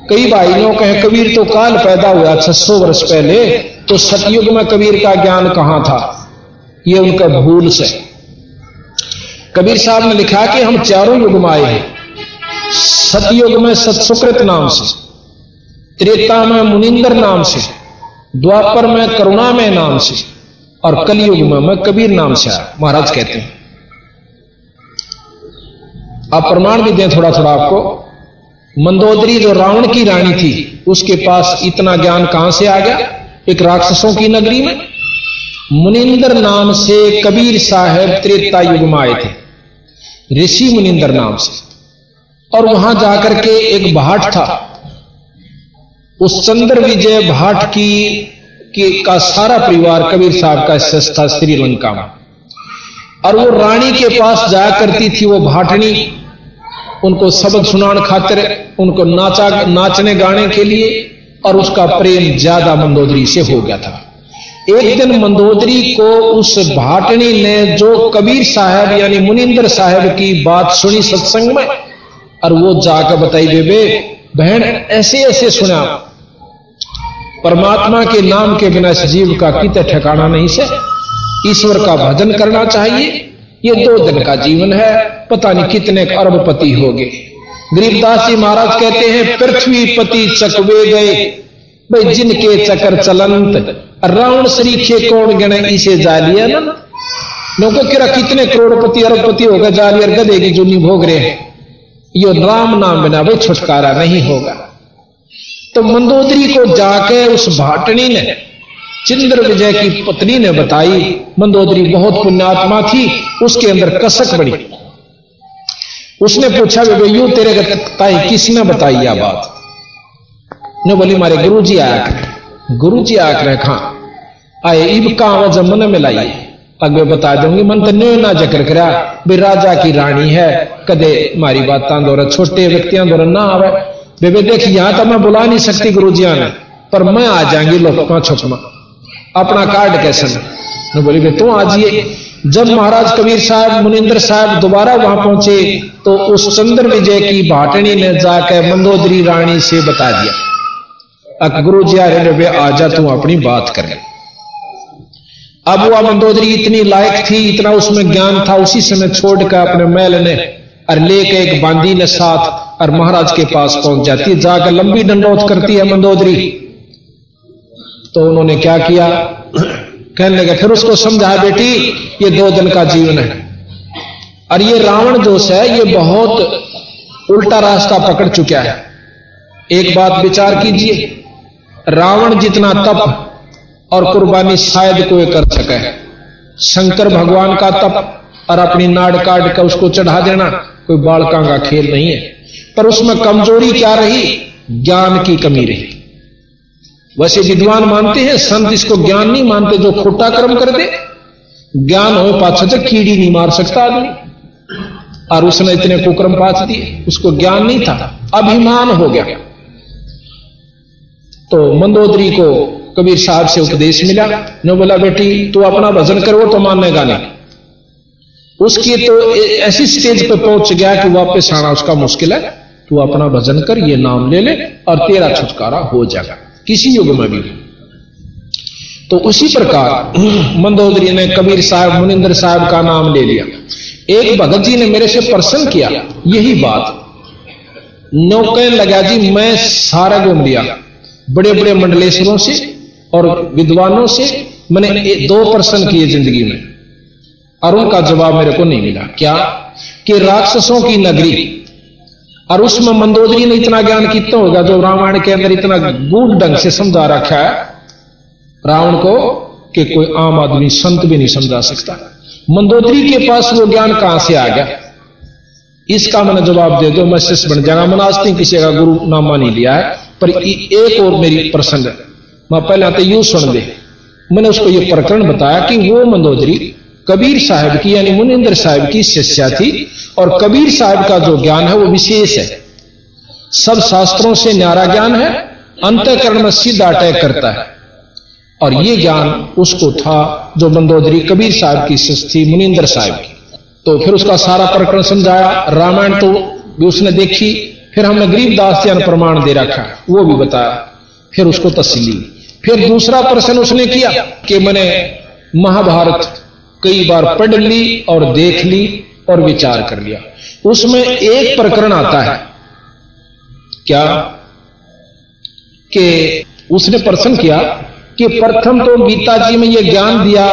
कई भाइयों कहे कबीर तो काल पैदा हुआ 600 वर्ष पहले, तो सतयुग में कबीर का ज्ञान कहां था? ये उनका भूल से। कबीर साहब ने लिखा कि हम चारों युग में आए हैं। सतयुग में सतसुकृत नाम से, त्रेता में मुनिंदर नाम से, द्वापर में करुणामय नाम से, और कलयुग में मैं कबीर नाम से आया। महाराज कहते हैं, आप प्रमाण भी दें थोड़ा थोड़ा आपको। मंदोदरी जो रावण की रानी थी, उसके पास इतना ज्ञान कहां से आ गया? एक राक्षसों की नगरी में मुनिंदर नाम से कबीर साहब त्रेता युग में आए थे, ऋषि मुनिंदर नाम से। और वहां जाकर के एक भाट था, उस चंद्र विजय भाट का सारा परिवार कबीर साहब का शेष था श्रीलंका में। और वो रानी के पास जाया करती थी, वो भाटनी, उनको सबक सुनाने खातिर, उनको नाचने गाने के लिए, और उसका प्रेम ज्यादा मंदोदरी से हो गया था। एक दिन मंदोदरी को उस भाटनी ने जो कबीर साहब यानी मुनिंदर साहब की बात सुनी सत्संग में, और वो जाकर बताई, बेबे बहन ऐसे ऐसे सुना, परमात्मा के नाम के बिना इस जीव का कितने ठिकाना नहीं से, ईश्वर का भजन करना चाहिए। ये 2 दिन का जीवन है, पता नहीं कितने अरबपति हो गए। गरीबदास जी महाराज कहते हैं, पृथ्वी पति चकवे गए भाई जिनके चकर चलंत, रावण सरीखे कौन गणे इसे जा लिया ना। लोगों के कितने करोड़पति अरबपति हो गए, जाली और गधे की जूनी भोग रहे हैं। यो राम नाम बिना भाई छुटकारा नहीं होगा। तो मंदोदरी को जाके उस भाटनी ने, चंद्र विजय की पत्नी ने बताई। मंदोदरी बहुत पुण्यात्मा थी, उसके अंदर कसक बड़ी। उसने पूछा, बेबे यू तेरे ताई किसने बताई यह बात? ने बोली, मारे गुरुजी आया करे। गुरुजी आया करे कहां आए? इब कहां जमन में लाई, अगे बता दूंगी। मन तो न्यो ना जकर करा भी राजा की रानी है, कदे मारी बातां दौरा छोटे व्यक्तियां दौरा ना आवे। बेबे देख, यहां तो मैं बुला नहीं सकती गुरुजिया ने, पर मैं आ जाएंगी लोग छुपमा अपना कार्ड कैसे न बोली, बे तू आ जाइए। जब महाराज कबीर साहब मुनिंदर साहब दोबारा वहां पहुंचे, तो उस चंद्र विजय की भाटनी ने जाकर मंदोदरी रानी से बता दिया, गुरु जी आ रहे, बे आजा तू अपनी बात कर। अब वह मंदोदरी इतनी लायक थी, इतना उसमें ज्ञान था, उसी समय छोड़कर अपने महल ने और लेके एक बांदी ने साथ और महाराज के पास पहुंच जाती है। जाकर लंबी दंडोत करती है मंदोदरी। तो उन्होंने क्या किया, कहने लगे, फिर उसको समझाया, बेटी ये 2 दिन का जीवन है, और ये रावण दोष है, ये बहुत उल्टा रास्ता पकड़ चुका है। एक बात विचार कीजिए, रावण जितना तप और कुर्बानी शायद कोई कर सके, शंकर भगवान का तप और अपनी नाड़ काट कर उसको चढ़ा देना कोई बालका का खेल नहीं है। पर उसमें कमजोरी क्या रही? ज्ञान की कमी रही। वैसे विद्वान मानते हैं, संत इसको ज्ञान नहीं मानते, जो खोटा कर्म कर दे। ज्ञान हो पाछे तो कीड़ी नहीं मार सकता आदमी, और उसने इतने कुकर्म पाछ दिए, उसको ज्ञान नहीं था, अभिमान हो गया। तो मंदोदरी को कबीर साहब से उपदेश मिला, ने बोला, बेटी तू अपना भजन करो तो मानेगा नहीं। उसकी तो ऐसी स्टेज पे पहुंच गया कि वापस आना उसका मुश्किल है। तू अपना भजन कर, ये नाम ले ले और तेरा छुटकारा हो जाएगा किसी युग में भी। तो उसी प्रकार मंदोदरी ने कबीर साहब मुनिंदर साहब का नाम ले लिया। एक भगत जी ने मेरे से प्रश्न किया यही बात, नौकन लगा जी मैं सारा घूम लिया, बड़े बड़े मंडलेश्वरों से और विद्वानों से मैंने 2 प्रश्न किए जिंदगी में और उनका जवाब मेरे को नहीं मिला। क्या कि राक्षसों की नगरी और उसमें मंदोदरी ने इतना ज्ञान कितना होगा जो रामायण के अंदर इतना गूढ़ ढंग से समझा रखा है रावण को कि कोई आम आदमी संत भी नहीं समझा सकता। मंदोदरी के पास वो ज्ञान कहां से आ गया, इसका मैंने जवाब दे दो, मैं शिष्य बन जाऊंगा। मैंने आज तक किसी का गुरु नामा नहीं लिया है, पर एक और मेरी प्रश्न है, मैं पहले आते यूं सुन दे। मैंने उसको ये प्रकरण बताया कि वो मंदोदरी कबीर साहब की यानी मुनिंदर साहब की शिष्या थी और कबीर साहब का जो ज्ञान है वो विशेष है, सब शास्त्रों से न्यारा ज्ञान है, अंतःकरण में सीधा अटैक करता है। और ये ज्ञान उसको था जो मंदोदरी कबीर साहब की शिष्य थी मुनिंदर साहब की। तो फिर उसका सारा प्रकरण समझाया। रामायण तो भी उसने देखी, फिर हमने गरीबदास जी ने प्रमाण दे रखा वो भी बताया, फिर उसको तसल्ली। फिर दूसरा प्रश्न उसने किया कि मैंने महाभारत कई बार पढ़ ली और देख ली और विचार कर लिया। उसमें एक प्रकरण आता है क्या कि उसने प्रश्न किया कि प्रथम तो गीता जी में यह ज्ञान दिया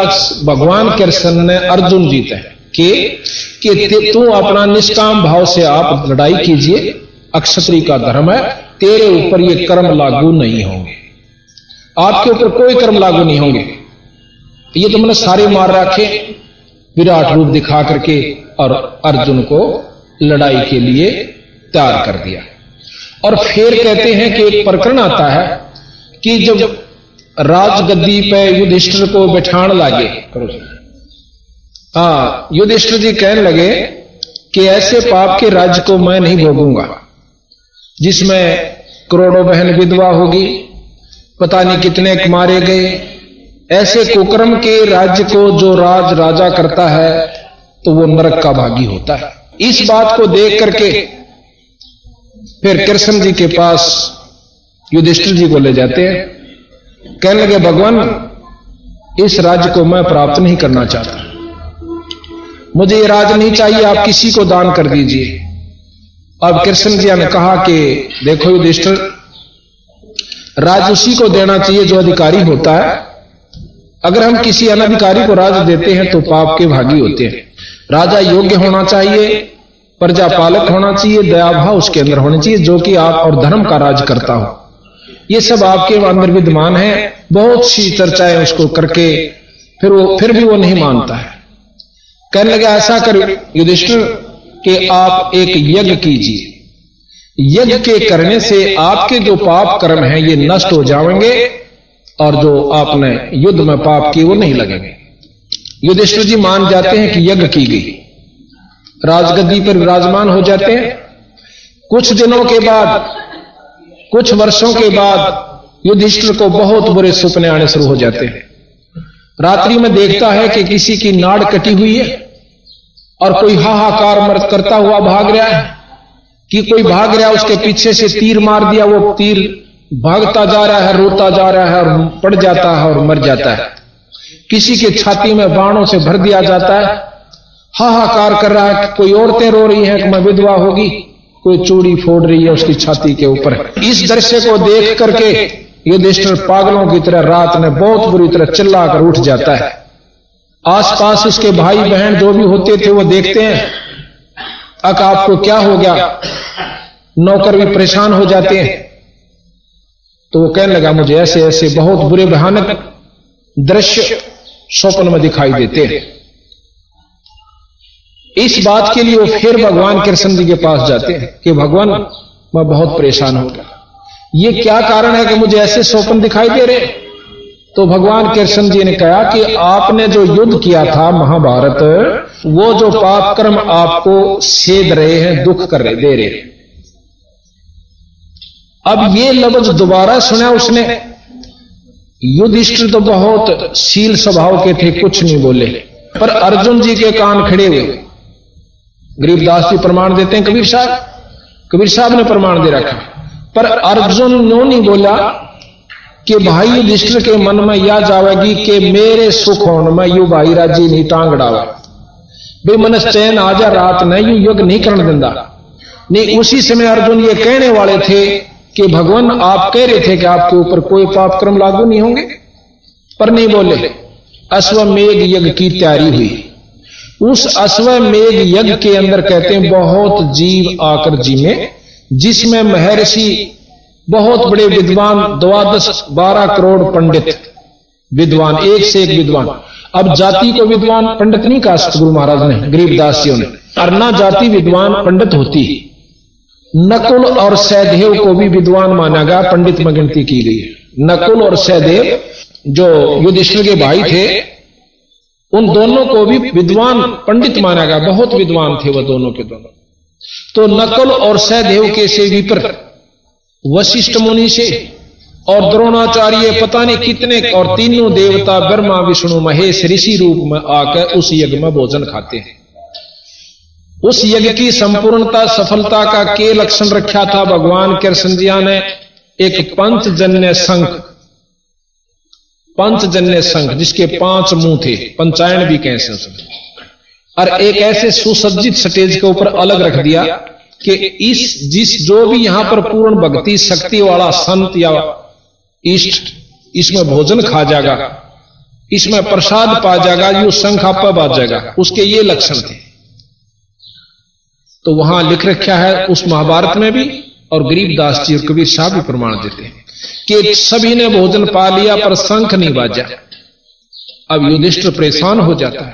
भगवान कृष्ण ने अर्जुन जी से कि तू अपना निष्काम भाव से आप लड़ाई कीजिए, अक्षत्री का धर्म है, तेरे ऊपर ये कर्म लागू नहीं होंगे, आपके ऊपर कोई कर्म लागू नहीं होंगे। ये तो मैंने सारे मार रखे विराट रूप दिखा करके और अर्जुन को लड़ाई के लिए तैयार कर दिया। और फिर कहते हैं कि एक प्रकरण आता है कि जब राजगद्दी पे युधिष्ठिर को बैठान लगे, युधिष्ठिर जी कहने लगे कि ऐसे पाप के राज्य को मैं नहीं भोगूंगा जिसमें करोड़ों बहन विधवा होगी, पता नहीं कितने मारे गए, ऐसे कुकर्म के राज्य को जो राजा करता है तो वो नरक का भागी होता है। इस बात को देख करके फिर कृष्ण जी के पास युधिष्ठिर जी को ले जाते हैं, कहने लगे भगवान इस राज्य को मैं प्राप्त नहीं करना चाहता, मुझे ये राज नहीं चाहिए, आप किसी को दान कर दीजिए। अब कृष्ण जी ने कहा कि देखो युधिष्ठिर, राज उसी को देना चाहिए जो अधिकारी होता है, अगर हम किसी अनधिकारी को राज देते हैं तो पाप के भागी होते हैं। राजा योग्य होना चाहिए, प्रजा पालक होना चाहिए, दया भाव उसके अंदर होना चाहिए, जो कि आप और धर्म का राज करता हो। ये सब आपके अंदर विद्यमान है। बहुत सी चर्चाएं उसको करके फिर भी वो नहीं मानता है। कहने लगा ऐसा कर युधिष्ठिर कि आप एक यज्ञ कीजिए, यज्ञ के करने से आपके जो पाप कर्म हैं ये नष्ट हो जाएंगे और जो आपने युद्ध में पाप किए वो नहीं लगेंगे। युधिष्ठिर जी मान जाते हैं कि यज्ञ की गई, राजगद्दी पर विराजमान हो जाते हैं। कुछ दिनों के बाद, कुछ वर्षों के बाद युधिष्ठिर को बहुत बुरे सपने आने शुरू हो जाते हैं। रात्रि में देखता है कि किसी की नाड़ कटी हुई है और कोई हाहाकार मर्द करता हुआ भाग रहा है, कि कोई भाग रहा है उसके पीछे से तीर मार दिया, वो तीर भागता जा रहा है, रोता जा रहा है और पड़ जाता है और मर जाता है। किसी के छाती में बाणों से भर दिया जाता है, हाहाकार कर रहा है, कोई औरतें रो रही हैं कि मैं विधवा होगी, कोई चूड़ी फोड़ रही है उसकी छाती के ऊपर। इस दृश्य को देख करके युधिष्ठिर पागलों की तरह रात में बहुत बुरी तरह चिल्लाकर उठ जाता है। आसपास उसके भाई बहन जो भी होते थे वो देखते हैं, अक आपको क्या हो गया, नौकर भी परेशान हो जाते हैं। तो वो कहने लगा मुझे ऐसे ऐसे बहुत बुरे भयानक दृश्य स्वप्न में दिखाई देते हैं। इस बात के लिए वो फिर भगवान कृष्ण जी के पास जाते हैं कि भगवान मैं बहुत परेशान हो गया, ये क्या कारण है कि मुझे ऐसे स्वप्न दिखाई दे रहे। तो भगवान कृष्ण जी ने कहा कि आपने जो युद्ध किया था महाभारत, वो जो पाप कर्म आपको सेध रहे हैं, दुख कर रहे दे रहे हैं। अब ये लफ्ज दोबारा सुना उसने। युधिष्ठिर तो बहुत शील स्वभाव के थे, कुछ नहीं बोले, पर अर्जुन जी के कान खड़े हुए। गरीबदास जी प्रमाण देते हैं, कबीर साहब ने प्रमाण दे रखा, पर अर्जुन नो नहीं बोला कि भाई युधिष्ठिर के मन में यह जावेगी कि मेरे सुख होने में यू भाई राजी नहीं टांग डावा, बे मन चैन आजा रात नहीं, यू युग नहीं करने देंदा नहीं। उसी समय अर्जुन ये कहने वाले थे कि भगवान आप कह रहे थे कि आपके ऊपर कोई पाप कर्म लागू नहीं होंगे, पर नहीं बोले। अश्वमेघ यज्ञ की तैयारी हुई। उस अश्वमेघ यज्ञ के अंदर कहते हैं बहुत जीव आकर जिमे, जिसमें महर्षि बहुत बड़े विद्वान 12 करोड़ पंडित विद्वान, एक से एक विद्वान। अब जाति को विद्वान पंडित नहीं कहा सतगुरु महाराज ने, गरीबदास जी ने, और ना जाति विद्वान पंडित होती। नकुल और सहदेव को भी विद्वान माना गया, पंडित में गिनती की गई है। नकुल और सहदेव जो युधिष्ठिर के भाई थे, उन दोनों को भी विद्वान पंडित माना गया, बहुत विद्वान थे वह दोनों के दोनों। तो नकुल और सहदेव के से विपरीत वशिष्ठ मुनि से और द्रोणाचार्य पता नहीं कितने और तीनों देवता ब्रह्मा विष्णु महेश ऋषि रूप में आकर उस यज्ञ में भोजन खाते हैं। उस यज्ञ की संपूर्णता सफलता का के लक्षण रखा था भगवान कृष्ण जी ने एक पंचजन्य शंख जिसके 5 मुंह थे, पंचायन भी कैसे, और एक ऐसे सुसज्जित स्टेज के ऊपर अलग रख दिया कि जो भी यहां पर पूर्ण भक्ति शक्ति वाला संत या इष्ट इसमें भोजन खा जाएगा, इसमें प्रसाद पा जाएगा, यू शंख आपा बाज जाएगा, उसके ये लक्षण थे। तो वहां लिख रखा है उस महाभारत में भी, और गरीबदास जी और कबीर साहब भी प्रमाण देते हैं कि सभी ने भोजन पा लिया पर शंख नहीं बाजा। अब युधिष्ठिर परेशान हो जाता है,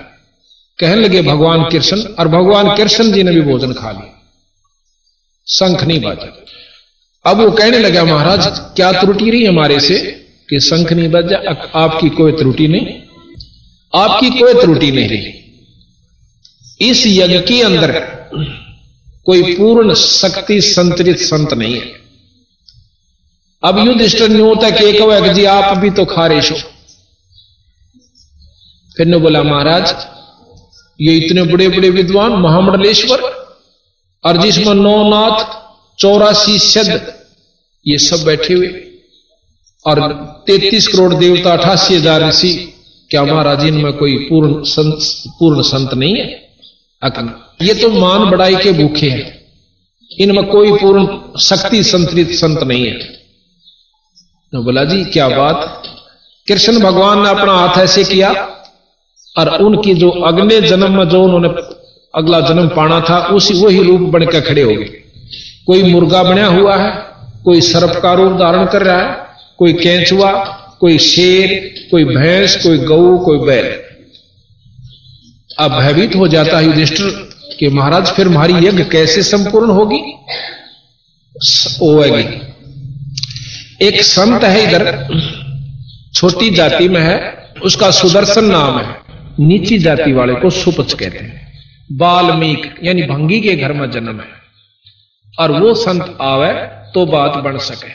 कहने लगे भगवान कृष्ण, और भगवान कृष्ण जी ने भी भोजन खा लिया, शंख नहीं बाजा। अब वो कहने लगा महाराज क्या त्रुटि रही हमारे से कि शंख नहीं बजा? आपकी कोई त्रुटि नहीं, आपकी कोई त्रुटि नहीं रही। इस यज्ञ के अंदर कोई पूर्ण शक्ति संतरित संत नहीं है। अब युधिष्ठिर न्यू तक एक है जी आप भी तो खा रहे हो। फिर ने बोला महाराज ये इतने बड़े बड़े विद्वान महामंडलेश्वर, और जिसमें 9 नाथ 84 सिद्ध ये सब बैठे हुए, और 33 करोड़ देवता 88,000 ऋषि, क्या महाराज इनमें कोई पूर्ण संत नहीं है? ये तो मान बढ़ाई के भूखे हैं, इनमें कोई पूर्ण शक्ति संतरित संत नहीं है। तो बोला जी क्या बात। कृष्ण भगवान ने अपना हाथ ऐसे किया और उनकी जो अगले जन्म में जो उन्होंने अगला जन्म पाना था वही रूप बनकर खड़े हो गए। कोई मुर्गा बना हुआ है, कोई सर्प का रूप धारण कर रहा है, कोई केंचुआ, कोई शेर, कोई भैंस, कोई गऊ, कोई बैल। अब भयभीत हो जाता है युधिष्ठिर कि महाराज फिर हमारी यज्ञ कैसे संपूर्ण होगी? होगी। एक संत है इधर, छोटी जाति में है, उसका सुदर्शन नाम है, नीची जाति वाले को सुपच कहते हैं। वाल्मीकि यानी भंगी के घर में जन्म है, और वो संत आवे तो बात बन सके।